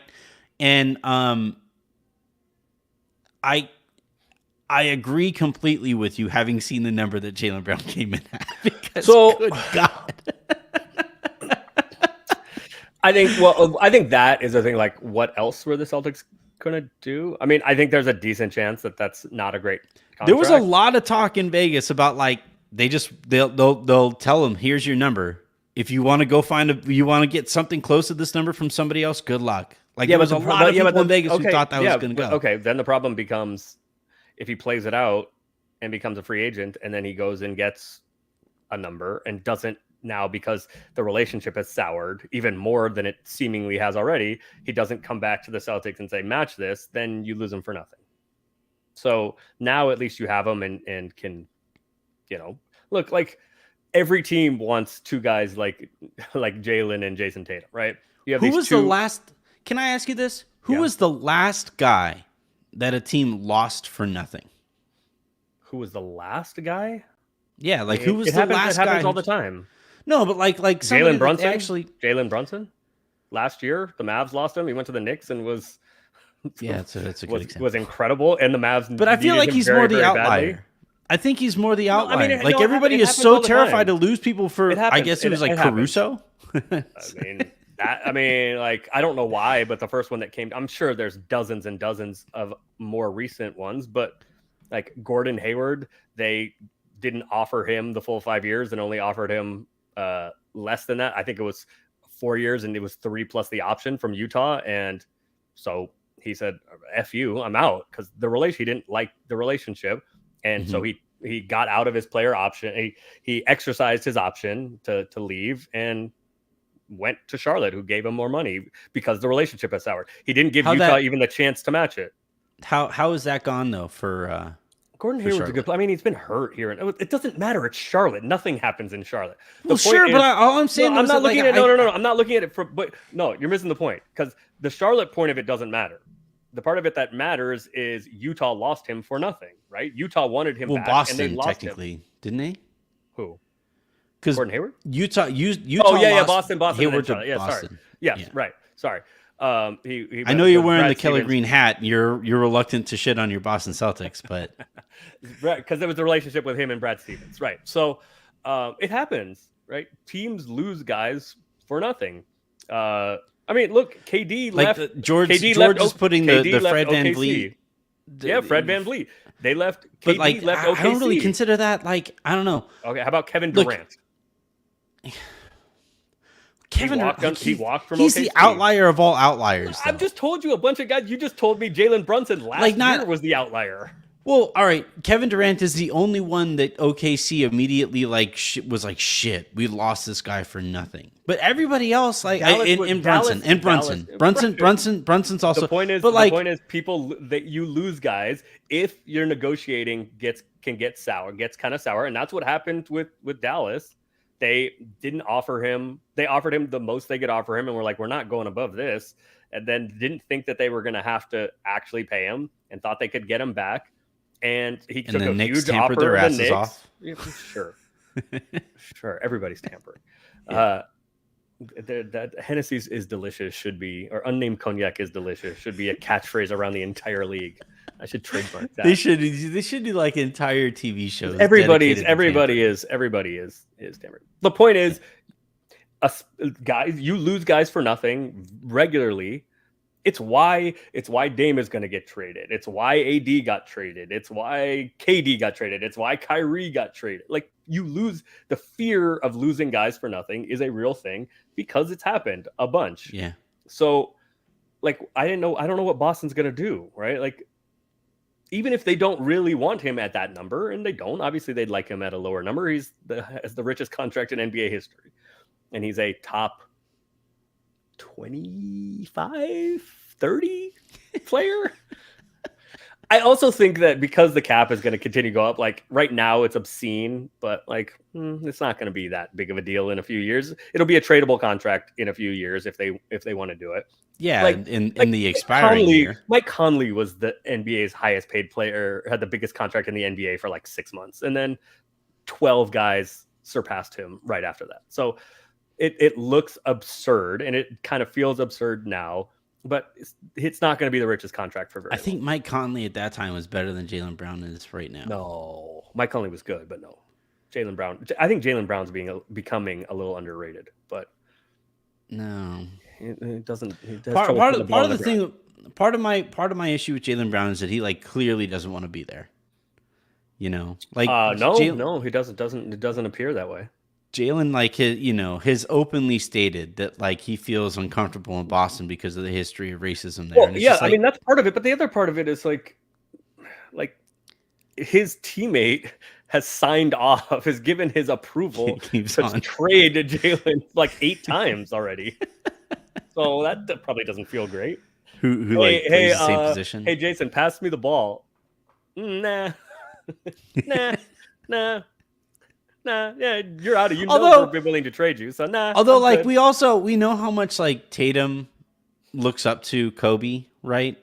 agree completely with you, having seen the number that Jalen Brown came in at. Because good God. I think that is the thing. Like, what else were the Celtics going to do? I mean, I think there's a decent chance that that's not a great contract. There was a lot of talk in Vegas about like they'll tell him, here's your number. If you want to go you want to get something close to this number from somebody else, good luck. Like there was a lot of people in Vegas who thought that was going to go. Okay, then the problem becomes if he plays it out and becomes a free agent, and then he goes and gets a number and doesn't now because the relationship has soured even more than it seemingly has already. He doesn't come back to the Celtics and say match this, then you lose him for nothing. So now at least you have him and can, look, like every team wants two guys like Jalen and Jason Tatum, right? You have Who was the last? Can I ask you this? Who was the last guy that a team lost for nothing? Who was the last guy? Yeah, like who was the last guy? It happens all the time. No, but like Jalen Brunson. Jalen Brunson. Last year, the Mavs lost him. He went to the Knicks and was. Yeah, that's a good example. Was incredible, and the Mavs. But I feel like he's more the outlier. Badly. I think he's more the outlier. Everybody is so terrified to lose people for. I guess it was like Caruso. I don't know why, but the first one that came, I'm sure there's dozens and dozens of more recent ones, but like Gordon Hayward, they didn't offer him the full 5 years and only offered him less than that. I think it was 4 years and it was 3 plus the option from Utah. And so he said, F you, I'm out, because he didn't like the relationship. And so he got out of his player option. He exercised his option to leave and went to Charlotte, who gave him more money because the relationship has soured. He didn't give Utah even the chance to match it. How has that gone though for Gordon Hayward's a good player. I mean, he's been hurt here. It doesn't matter. It's Charlotte. Nothing happens in Charlotte. But all I'm saying I'm not looking at no. I'm not looking at it but no, you're missing the point, because the Charlotte point of it doesn't matter. The part of it that matters is Utah lost him for nothing, right? Utah wanted him back, Boston, and they lost technically, him. Didn't they? Who? Because Gordon Hayward? Utah. Boston. Hayward to yeah, Boston. sorry. Yes, yeah. Right. Sorry. He I know you're wearing the Keller green hat. You're reluctant to shit on your Boston Celtics, but right, because there was a relationship with him and Brad Stevens, right? So it happens, right? Teams lose guys for nothing. I mean, look, KD left. George is putting the Fred VanVleet. Yeah, Fred VanVleet. They left. KD left OKC. I don't really consider that I don't know. Okay, how about Kevin Durant? He walked from he's OKC. The outlier of all outliers. I've just told you a bunch of guys. You just told me Jalen Brunson last year was the outlier. Well, all right. Kevin Durant is the only one that OKC immediately was like, shit, we lost this guy for nothing. But everybody else, Brunson's also. The point is, people that you lose guys if you're negotiating can get sour, gets kind of sour, and that's what happened with Dallas. They didn't offer him. They offered him the most they could offer him, and we're like, we're not going above this. And then didn't think that they were going to have to actually pay him, and thought they could get him back. And he took a huge offer. Their asses off. Yeah, sure. Sure. Everybody's tampering. Yeah. That Hennessy is delicious should be, or unnamed cognac is delicious should be a catchphrase around the entire league. I should trademark that. They should do like entire TV shows. Everybody is tampering. The point is, guys, you lose guys for nothing regularly. It's why Dame is going to get traded. It's why AD got traded. It's why KD got traded. It's why Kyrie got traded. Like, you lose, the fear of losing guys for nothing is a real thing because it's happened a bunch. Yeah. So, like, I don't know what Boston's going to do, right? Like, even if they don't really want him at that number, and they don't, obviously they'd like him at a lower number. He's has the richest contract in NBA history, and he's a top 25, 30 player. I also think that because the cap is going to continue to go up, like right now it's obscene, but like it's not going to be that big of a deal in a few years. It'll be a tradable contract in a few years if they want to do it. Yeah, in the expiring year. Mike Conley was the NBA's highest paid player, had the biggest contract in the NBA for like 6 months, and then 12 guys surpassed him right after that. So it looks absurd, and it kind of feels absurd now, but it's not going to be the richest contract for very long. I think Mike Conley at that time was better than Jalen Brown is right now. No, Mike Conley was good, but no. Jalen Brown. I think Jalen Brown's becoming a little underrated, but no, it doesn't. Part of my issue with Jalen Brown is that he like clearly doesn't want to be there. You know, like no, he doesn't. It doesn't appear that way. Jalen, like his openly stated that like he feels uncomfortable in Boston because of the history of racism there. Well, And it's yeah, just I like, mean that's part of it, but the other part of it is like his teammate has signed off, has given his approval keeps to on. trade like 8 times already. So that probably doesn't feel great. Who like plays the same position. Hey, Jason, pass me the ball. Nah, nah, nah, nah. Yeah, you're out of. We're willing to trade you. So nah. Although, I'm like, good. we know how much like Tatum looks up to Kobe, right?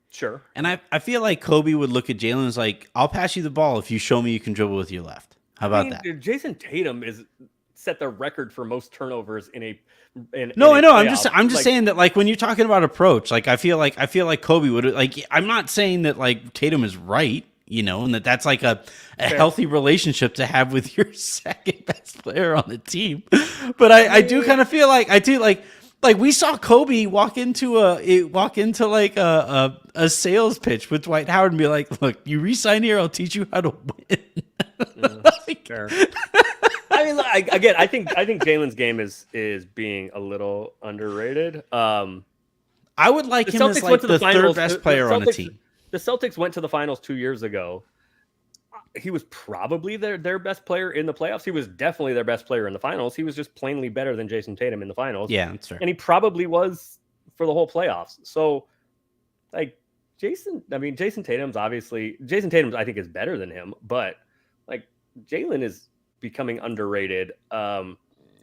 Sure. And I feel like Kobe would look at Jalen as like, I'll pass you the ball if you show me you can dribble with your left. How about that? Jason Tatum is set the record for most turnovers in a. No, I know. Playoff. I'm just saying that like when you're talking about approach, like I feel like Kobe would like. I'm not saying that like Tatum is right, and that's like a healthy relationship to have with your second best player on the team. But I do kind of feel like like we saw Kobe walk into like a sales pitch with Dwight Howard and be like, "Look, you re-sign here, I'll teach you how to win." Fair. I mean, I think Jalen's game is being a little underrated. I would like him as like the third best player on the team. The Celtics went to the finals 2 years ago. He was probably their best player in the playoffs. He was definitely their best player in the finals. He was just plainly better than Jason Tatum in the finals. Yeah, that's fair. And he probably was for the whole playoffs. So, like Jason Tatum's I think is better than him, but like Jalen is becoming underrated. And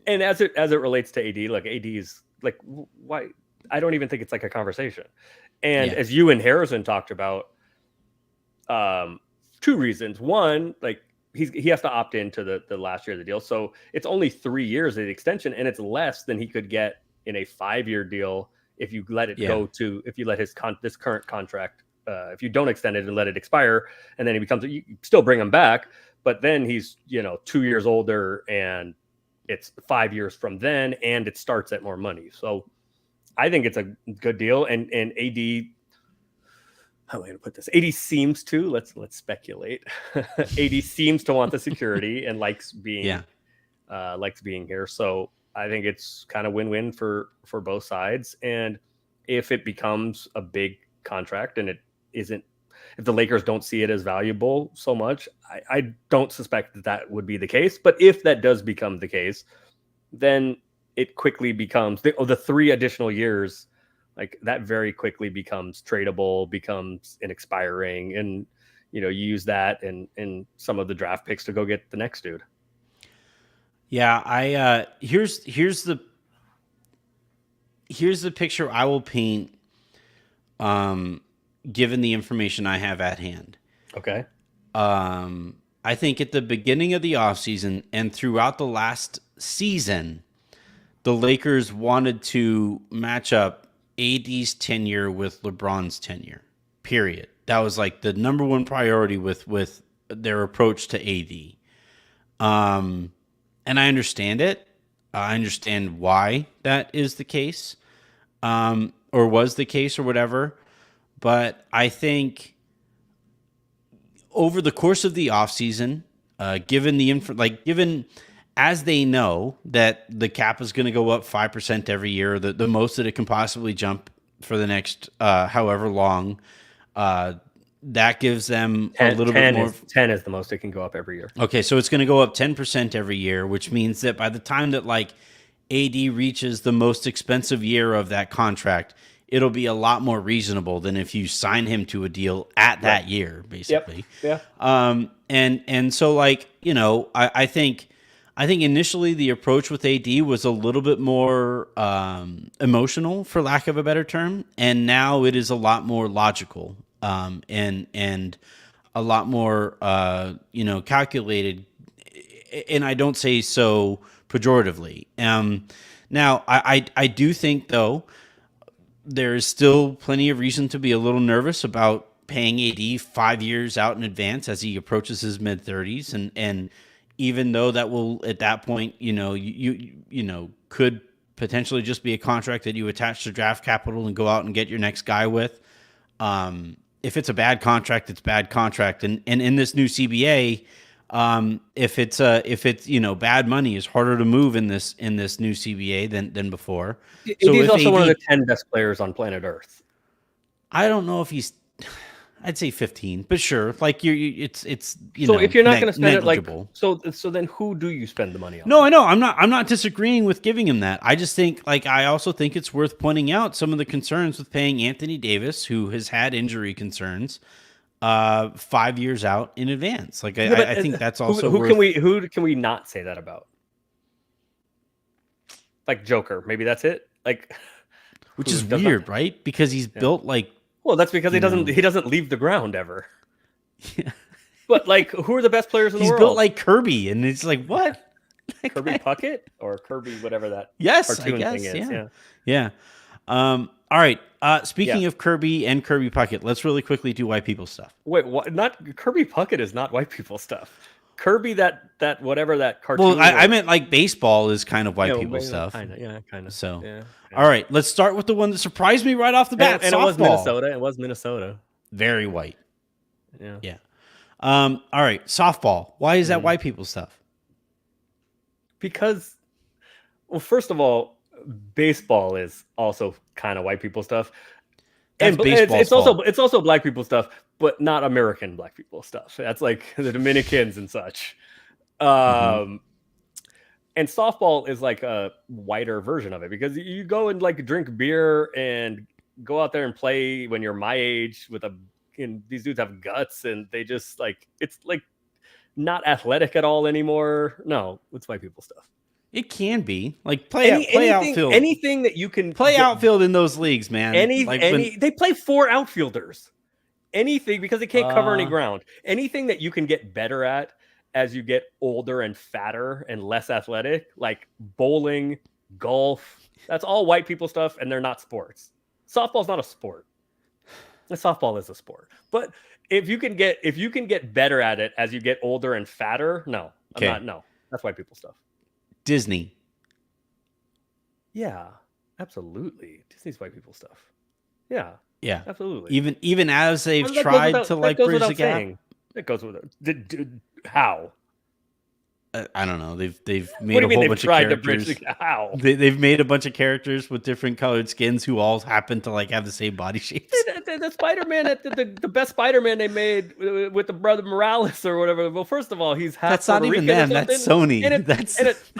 as it relates to AD, like AD is like, why? I don't even think it's like a conversation. And as you and Harrison talked about, 2 reasons. One, like he has to opt into the last year of the deal, so it's only 3 years of the extension, and it's less than he could get in a 5-year deal if you let it go to if you let this current contract if you don't extend it and let it expire, and then you still bring him back, but then he's 2 years older, and it's 5 years from then, and it starts at more money. So I think it's a good deal, and AD. How am I going to put this? AD seems to let's speculate. AD seems to want the security and likes being here. So I think it's kind of win-win for both sides. And if it becomes a big contract and it isn't, if the Lakers don't see it as valuable so much, I don't suspect that would be the case. But if that does become the case, then it quickly becomes the 3 additional years. Like that very quickly becomes tradable, becomes an expiring, and you use that and some of the draft picks to go get the next dude. Yeah, here's the picture I will paint, given the information I have at hand. Okay. I think at the beginning of the offseason and throughout the last season, the Lakers wanted to match up AD's tenure with LeBron's tenure, period. That was like the number one priority with their approach to AD. And I understand it. I understand why that is the case, or was the case or whatever. But I think over the course of the offseason, given as they know that the cap is going to go up 5% every year, the most that it can possibly jump for the next however long, that gives them a little bit more. 10 is the most it can go up every year. Okay, so it's going to go up 10% every year, which means that by the time that like AD reaches the most expensive year of that contract, it'll be a lot more reasonable than if you sign him to a deal at that year, basically. Yep. Yeah. And so like, I think initially the approach with AD was a little bit more emotional, for lack of a better term, and now it is a lot more logical and a lot more calculated. And I don't say so pejoratively. Now I do think though there is still plenty of reason to be a little nervous about paying AD 5 years out in advance as he approaches his mid-30s, and even though that will, at that point, you could potentially just be a contract that you attach to draft capital and go out and get your next guy with. If it's a bad contract, it's bad contract. And in this new CBA, If it's bad money is harder to move in this new CBA than before. So AD is if also one of the AD, 10 best players on planet Earth. I don't know if he's. I'd say 15, but sure. Like it's So if you're not going to spend negligible. it so then who do you spend the money on? No, I know. I'm not disagreeing with giving him that. I just think I also think it's worth pointing out some of the concerns with paying Anthony Davis, who has had injury concerns, 5 years out in advance. Like I think that's also who can we not say that about? Like Joker, maybe that's it. Like, which is weird, right? Because he's built like. Well, that's because he doesn't leave the ground ever. Yeah. But like, who are the best players in the world? He's built like Kirby, and it's like what? Kirby Puckett or Kirby whatever that cartoon thing is. Yeah. All right. Speaking of Kirby and Kirby Puckett, let's really quickly do white people stuff. Wait, what? Not Kirby Puckett is not white people stuff. Kirby that whatever that cartoon. Well, I meant like baseball is kind of white people stuff. Kind of. So, yeah. All right, let's start with the one that surprised me right off the bat. And it was Minnesota. It was Minnesota. Very white. Yeah. All right, softball. Why is that white people stuff? Because, well, first of all, baseball is also kind of white people stuff. And it's also black people stuff, but not American black people stuff. That's like the Dominicans and such. And softball is like a whiter version of it because you go and like drink beer and go out there and play when you're my age and these dudes have guts and they just like, it's like not athletic at all anymore. No, it's white people stuff. It can be like play outfield. Anything that you can play outfield in those leagues, man. They play 4 outfielders. Anything because they can't cover any ground. Anything that you can get better at as you get older and fatter and less athletic, like bowling, golf, that's all white people stuff, and they're not sports. Softball's not a sport. Softball is a sport. But if you can get better at it as you get older and fatter, no. That's white people stuff. Disney. Yeah, absolutely. Disney's white people stuff. Yeah. Yeah. Absolutely. Even as they've tried to like bridge the gap. It goes with it. How? I don't know. They've made a whole bunch of characters. How? They've made a bunch of characters with different colored skins who all happen to like have the same body shapes. The Spider-Man, the best Spider-Man they made with the brother Morales or whatever. Well, first of all, he's half That's not even them. That's Sony.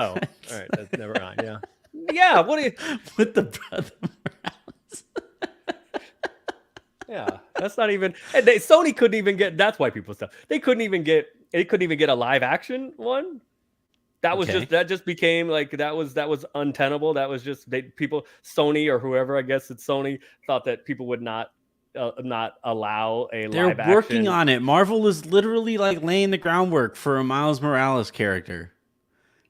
All right. Never mind. Yeah. Yeah. What do you with the brother Morales? Yeah, that's not even. And Sony couldn't even get. That's white people stuff. They couldn't even get a live action one. That just became like that was untenable. That was just Sony or whoever, I guess it's Sony, thought that people would not allow a live action. They're working on it. Marvel is literally like laying the groundwork for a Miles Morales character.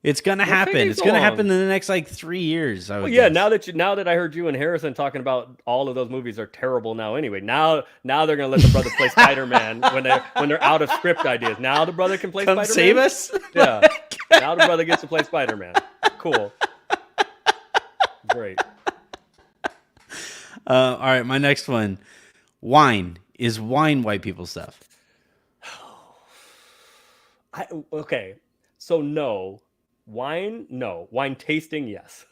It's gonna happen. It's gonna happen in the next like 3 years. Now that I heard you and Harrison talking about all of those movies are terrible now. Anyway, now they're gonna let the brother play Spider-Man when they're out of script ideas. Now the brother can play Spider-Man. Save us. Yeah. Now the brother gets to play Spider-Man. Cool. Great. All right, my next one. Wine. Is wine white people stuff? Okay. So no. Wine, no. Wine tasting, yes.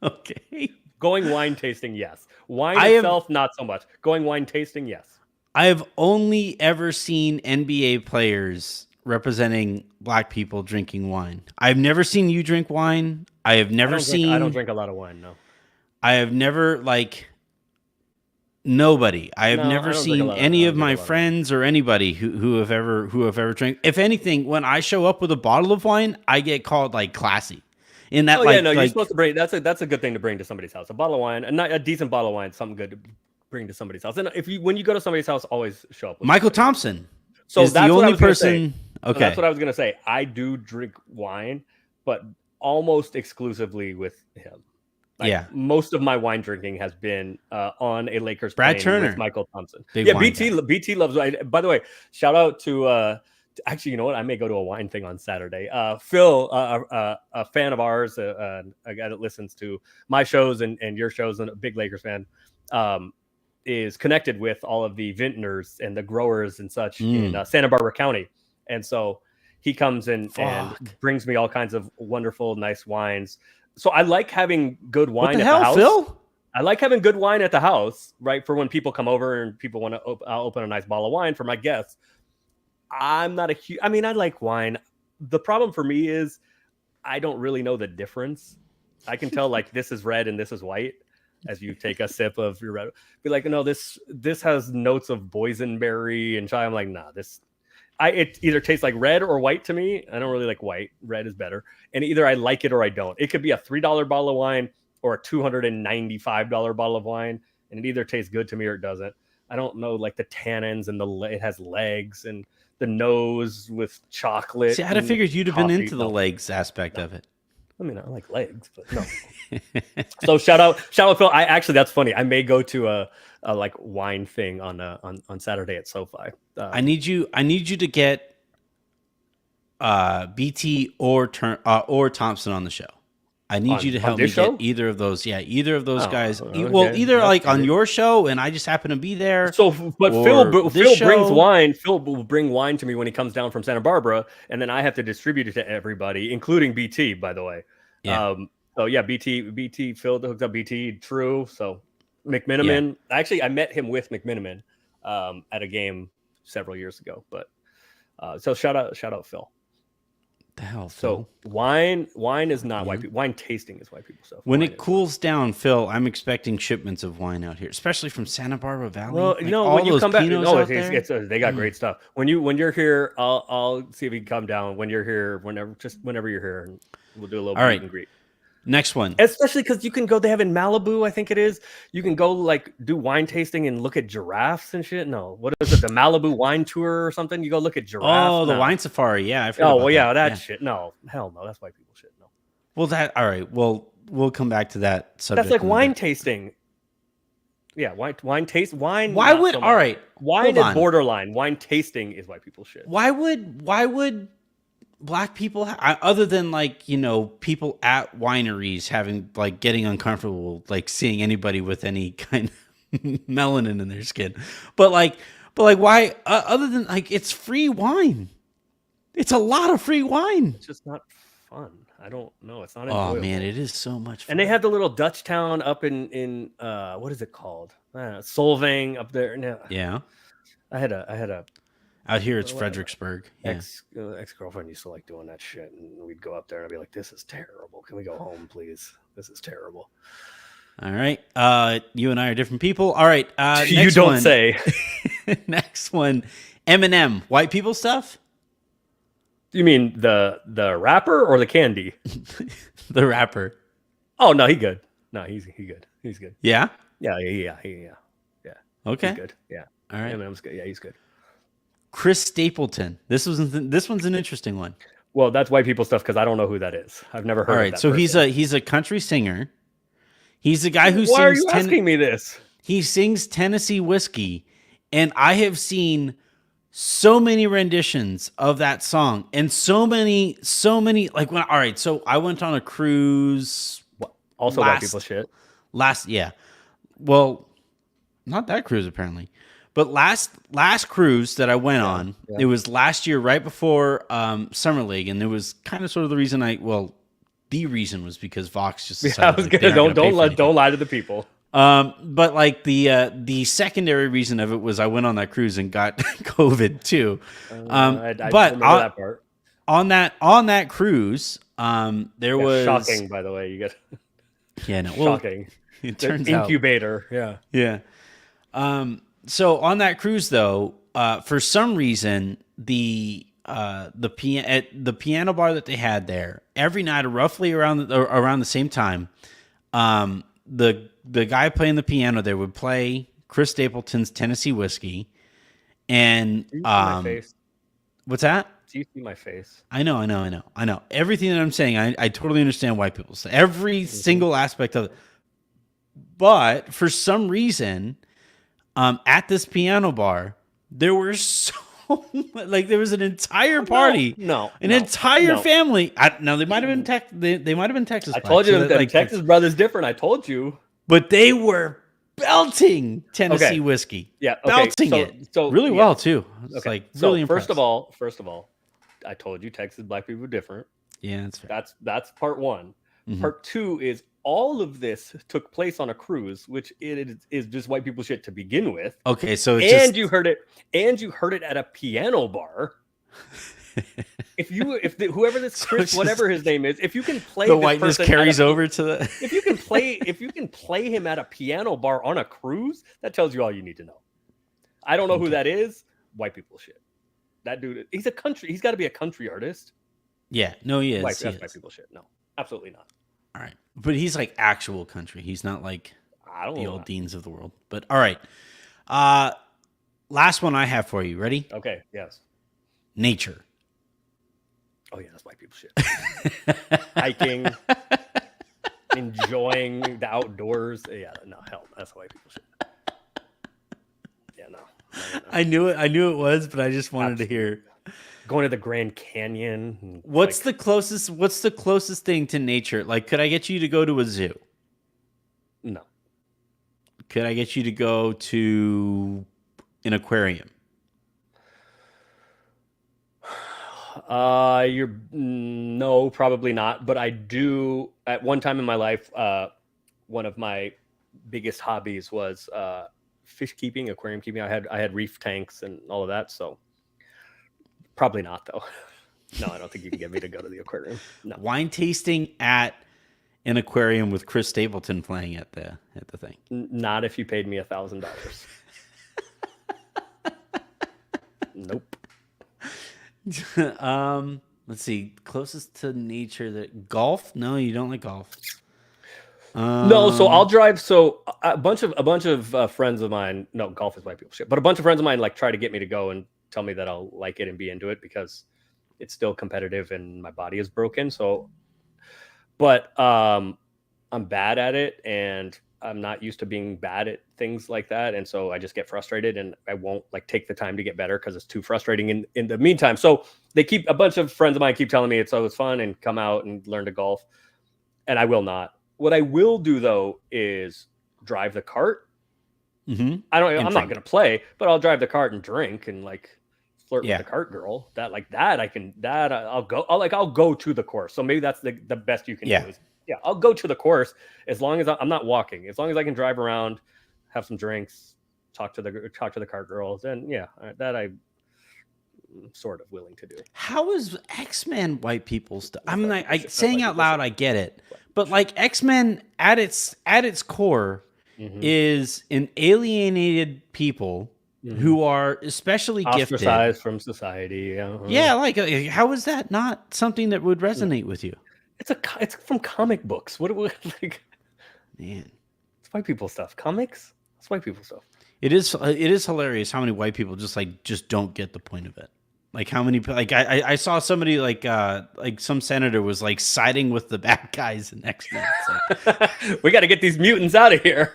Okay. Going wine tasting, yes. Wine itself, not so much. Going wine tasting, yes. I have only ever seen NBA players representing black people drinking wine. I've never seen you drink wine. I have never seen. I don't drink a lot of wine, no. I have never nobody. I have never seen any of my friends or anybody who have ever drank. If anything, when I show up with a bottle of wine, I get called like classy. In that, you're supposed to bring. That's a good thing to bring to somebody's house. A bottle of wine, and not a decent bottle of wine, is something good to bring to somebody's house. And when you go to somebody's house, always show up with Michael Thompson. So is that's the only person. Okay, so that's what I was gonna say. I do drink wine, but almost exclusively with him. Most of my wine drinking has been on a Lakers Brad plane Turner with Michael Thompson. BT loves wine. By the way, shout out to actually, you know what? I may go to a wine thing on Saturday. Phil, a fan of ours, a guy that listens to my shows and your shows, and a big Lakers fan, is connected with all of the vintners and the growers and such in Santa Barbara County. And so he comes in and brings me all kinds of wonderful, nice wines. So I like having good wine at the house. Phil? I like having good wine at the house, right? For when people come over and people want to open a nice bottle of wine for my guests. I'm not a huge, I mean, I like wine. The problem for me is I don't really know the difference. I can tell like this is red and this is white as you take a sip of your red. Be like, no, this has notes of boysenberry and chai. I'm like, nah, it either tastes like red or white to me. I don't really like white. Red is better. And either I like it or I don't. It could be a $3 bottle of wine or a $295 bottle of wine. And it either tastes good to me or it doesn't. I don't know, like the tannins and it has legs and the nose with chocolate. See, I'd have figured you'd have been into the legs aspect of it. I mean, I like legs, but no. So shout out Phil. That's funny. I may go to a like wine thing on Saturday at SoFi. I need you to get BT or Thompson on the show. I need you to help me get either of those. Yeah, either of those guys. Okay. Well, either like on your show, and I just happen to be there. So, but Phil brings wine. Phil will bring wine to me when he comes down from Santa Barbara, and then I have to distribute it to everybody, including BT. By the way, yeah. So yeah, BT. Phil hooked up BT. True. So McMiniman. Yeah. Actually, I met him with McMiniman at a game several years ago. But so shout out Phil. The hell, Phil? So wine is not why people, wine tasting is why people stuff. When it cools down, Phil, I'm expecting shipments of wine out here, especially from Santa Barbara Valley. Well, like when you come back, they got great stuff. When you're here, I'll see if you can come down when you're here. Whenever you're here, and we'll do a little meet and greet. Next one. Especially because you can go, they have in Malibu, I think it is. You can go like do wine tasting and look at giraffes and shit. No, what is it? The Malibu wine tour or something? You go look at giraffes. Oh, the wine safari. Yeah. That shit. No, hell no. That's why people shit. No. Well, all right. Well, we'll come back to that subject. That's like wine tasting. Yeah. Wine taste. Wine. Why would, so all right. Wine is borderline. Wine tasting is why people shit. Why would Black people, other than like, people at wineries having like getting uncomfortable, like seeing anybody with any kind of melanin in their skin, but why? Other than like, it's free wine. It's a lot of free wine. It's just not fun. I don't know. It's not enjoyable. Oh man, it is so much fun. And they have the little Dutch town up in what is it called? Solvang up there. No. Yeah. I had a. Out here, it's Fredericksburg. Yeah. Ex-girlfriend used to like doing that shit, and we'd go up there and I'd be like, "This is terrible. Can we go home, please? This is terrible." All right, you and I are different people. All right, you don't say. Next one, Eminem, white people stuff. You mean the rapper or the candy? The rapper. Oh no, he good. No, he's good. He's good. Yeah. Yeah. Okay. He's good. Yeah. All right. Eminem's good. Yeah, he's good. Chris Stapleton. This one's an interesting one. Well, that's white people stuff because I don't know who that is. I've never heard. All right, of that so person. he's a country singer. He's a guy who Why are you asking me this? He sings Tennessee Whiskey, and I have seen so many renditions of that song, and so many like when. All right, so I went on a cruise. Also, white people shit. Well, not that cruise apparently. But last cruise that I went on, it was last year, right before Summer League, and it was kind of sort of the reason the reason was because Vox just decided, don't lie to the people. But like the secondary reason of it was I went on that cruise and got COVID too. I remember that part. On that cruise, there was shocking. By the way, you get shocking. It turns incubator. Out, yeah. So on that cruise, though, for some reason, the piano bar that they had there every night, roughly around the same time, the guy playing the piano there would play Chris Stapleton's Tennessee Whiskey, and what's that? Do you see my face? I know. Everything that I'm saying, I totally understand why people say every single aspect of it, but for some reason. At this piano bar, there were there was an entire party, entire family. Now they might have been they might have been Texas. I told you that Texas brother's different. I told you, but they were belting Tennessee whiskey. Yeah, belting it. So really well too. It's really impressive. First of all, I told you Texas black people are different. Yeah, that's fair. That's part one. Mhm. Part two is all of this took place on a cruise, which it is just white people shit to begin with. Okay, so it's And just... you heard it at a piano bar. Whoever this So Chris, it's whatever his name is, if you can play the this whiteness person carries over to the... if you can play him at a piano bar on a cruise, that tells you all you need to know. I don't know who that is. White people shit. That dude, he's got to be a country artist. Yeah, no, he is. That's white people shit. No, absolutely not. All right, but he's like actual country. He's not like I don't the know old that. Deans of the world. But all right, last one I have for you. Ready? Okay, yes. Nature. Oh yeah, that's white people shit. Hiking, enjoying the outdoors. Yeah, no, hell, that's white people shit. Yeah, no. I knew it was, but I just wanted to hear. Going to the Grand Canyon. What's the closest thing to nature? Like, could I get you to go to a zoo? No. Could I get you to go to an aquarium? No, probably not. But I do. At one time in my life, one of my biggest hobbies was fish keeping, aquarium keeping. I had reef tanks and all of that. So probably not, though. No, I don't think you can get me to go to the aquarium. No. Wine tasting at an aquarium with Chris Stapleton playing at the thing. Not if you paid me $1,000. Nope. Let's see. Closest to nature that golf? No, you don't like golf. No, so I'll drive. So a bunch of friends of mine. No, golf is white people shit. But a bunch of friends of mine like try to get me to go and tell me that I'll like it and be into it because it's still competitive and my body is broken. So, but I'm bad at it and I'm not used to being bad at things like that. And so I just get frustrated and I won't like take the time to get better because it's too frustrating in the meantime. So a bunch of friends of mine keep telling me it's always fun and come out and learn to golf. And I will not. What I will do though is drive the cart. Mm-hmm. I'm not going to play, but I'll drive the cart and drink and like flirt with the cart girl. I'll go to the course. So maybe that's the best you can do is, I'll go to the course as long as I'm not walking, as long as I can drive around, have some drinks, talk to the cart girls. And that I'm sort of willing to do. How is X-Men white people stuff? I mean, saying out loud, I get it, but like X-Men at its core is an alienated people who are especially gifted, ostracized from society. Yeah, like how is that not something that would resonate with you? It's from comic books. What like? Man, it's white people stuff. Comics. It's white people stuff. It is hilarious how many white people just don't get the point of it. Like how many, like I saw somebody like some senator was like siding with the bad guys in X-Men. Like, we got to get these mutants out of here.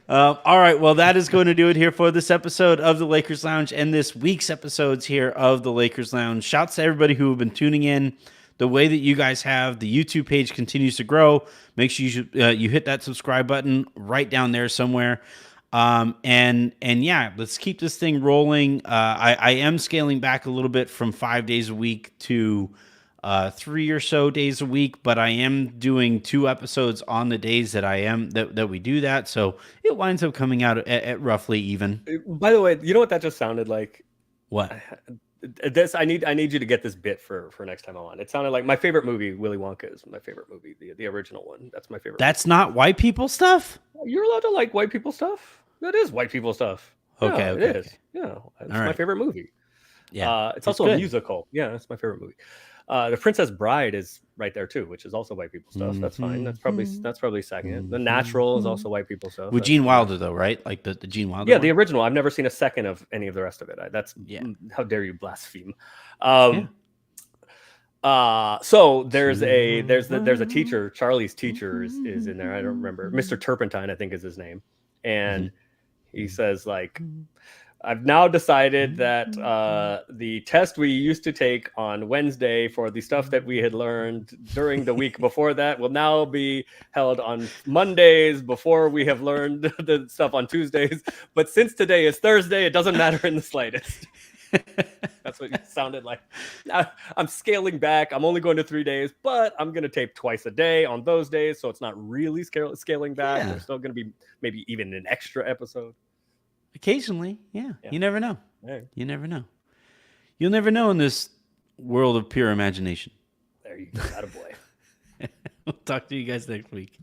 All right, well, that is going to do it here for this episode of the Lakers Lounge and this week's episodes here of the Lakers Lounge. Shouts to everybody who have been tuning in. The way that you guys have, the YouTube page continues to grow. Make sure you hit that subscribe button right down there somewhere. And let's keep this thing rolling. I am scaling back a little bit from 5 days a week to 3 or so days a week, but I am doing 2 episodes on the days that we do that. So it winds up coming out at roughly even. By the way, you know what that just sounded like? What? I need you to get this bit for next time I'm on. It sounded like my favorite movie, Willy Wonka, is my favorite movie, the original one. That's my favorite. That's not white people stuff? You're allowed to like white people stuff. That is white people stuff. Okay, yeah, okay. It is. Yeah, it's my favorite movie. Yeah, it's also a musical. Yeah, it's my favorite movie. The Princess Bride is right there too, which is also white people stuff. That's fine. That's probably second. The Natural is also white people stuff. With Gene Wilder though, right? Like the Gene Wilder. Yeah, the original. I've never seen a second of any of the rest of it. How dare you blaspheme? So there's a teacher. Charlie's teacher is in there. I don't remember. Mr. Turpentine, I think is his name, and he says like, I've now decided that the test we used to take on Wednesday for the stuff that we had learned during the week before that will now be held on Mondays before we have learned the stuff on Tuesdays. But since today is Thursday, it doesn't matter in the slightest. That's what it sounded like. I'm scaling back. I'm only going to 3 days, but I'm going to tape twice a day on those days. So it's not really scaling back. Yeah. There's still going to be maybe even an extra episode. Occasionally, yeah. You never know. Hey, You never know. You'll never know in this world of pure imagination. there you go. Attaboy. We'll talk to you guys next week.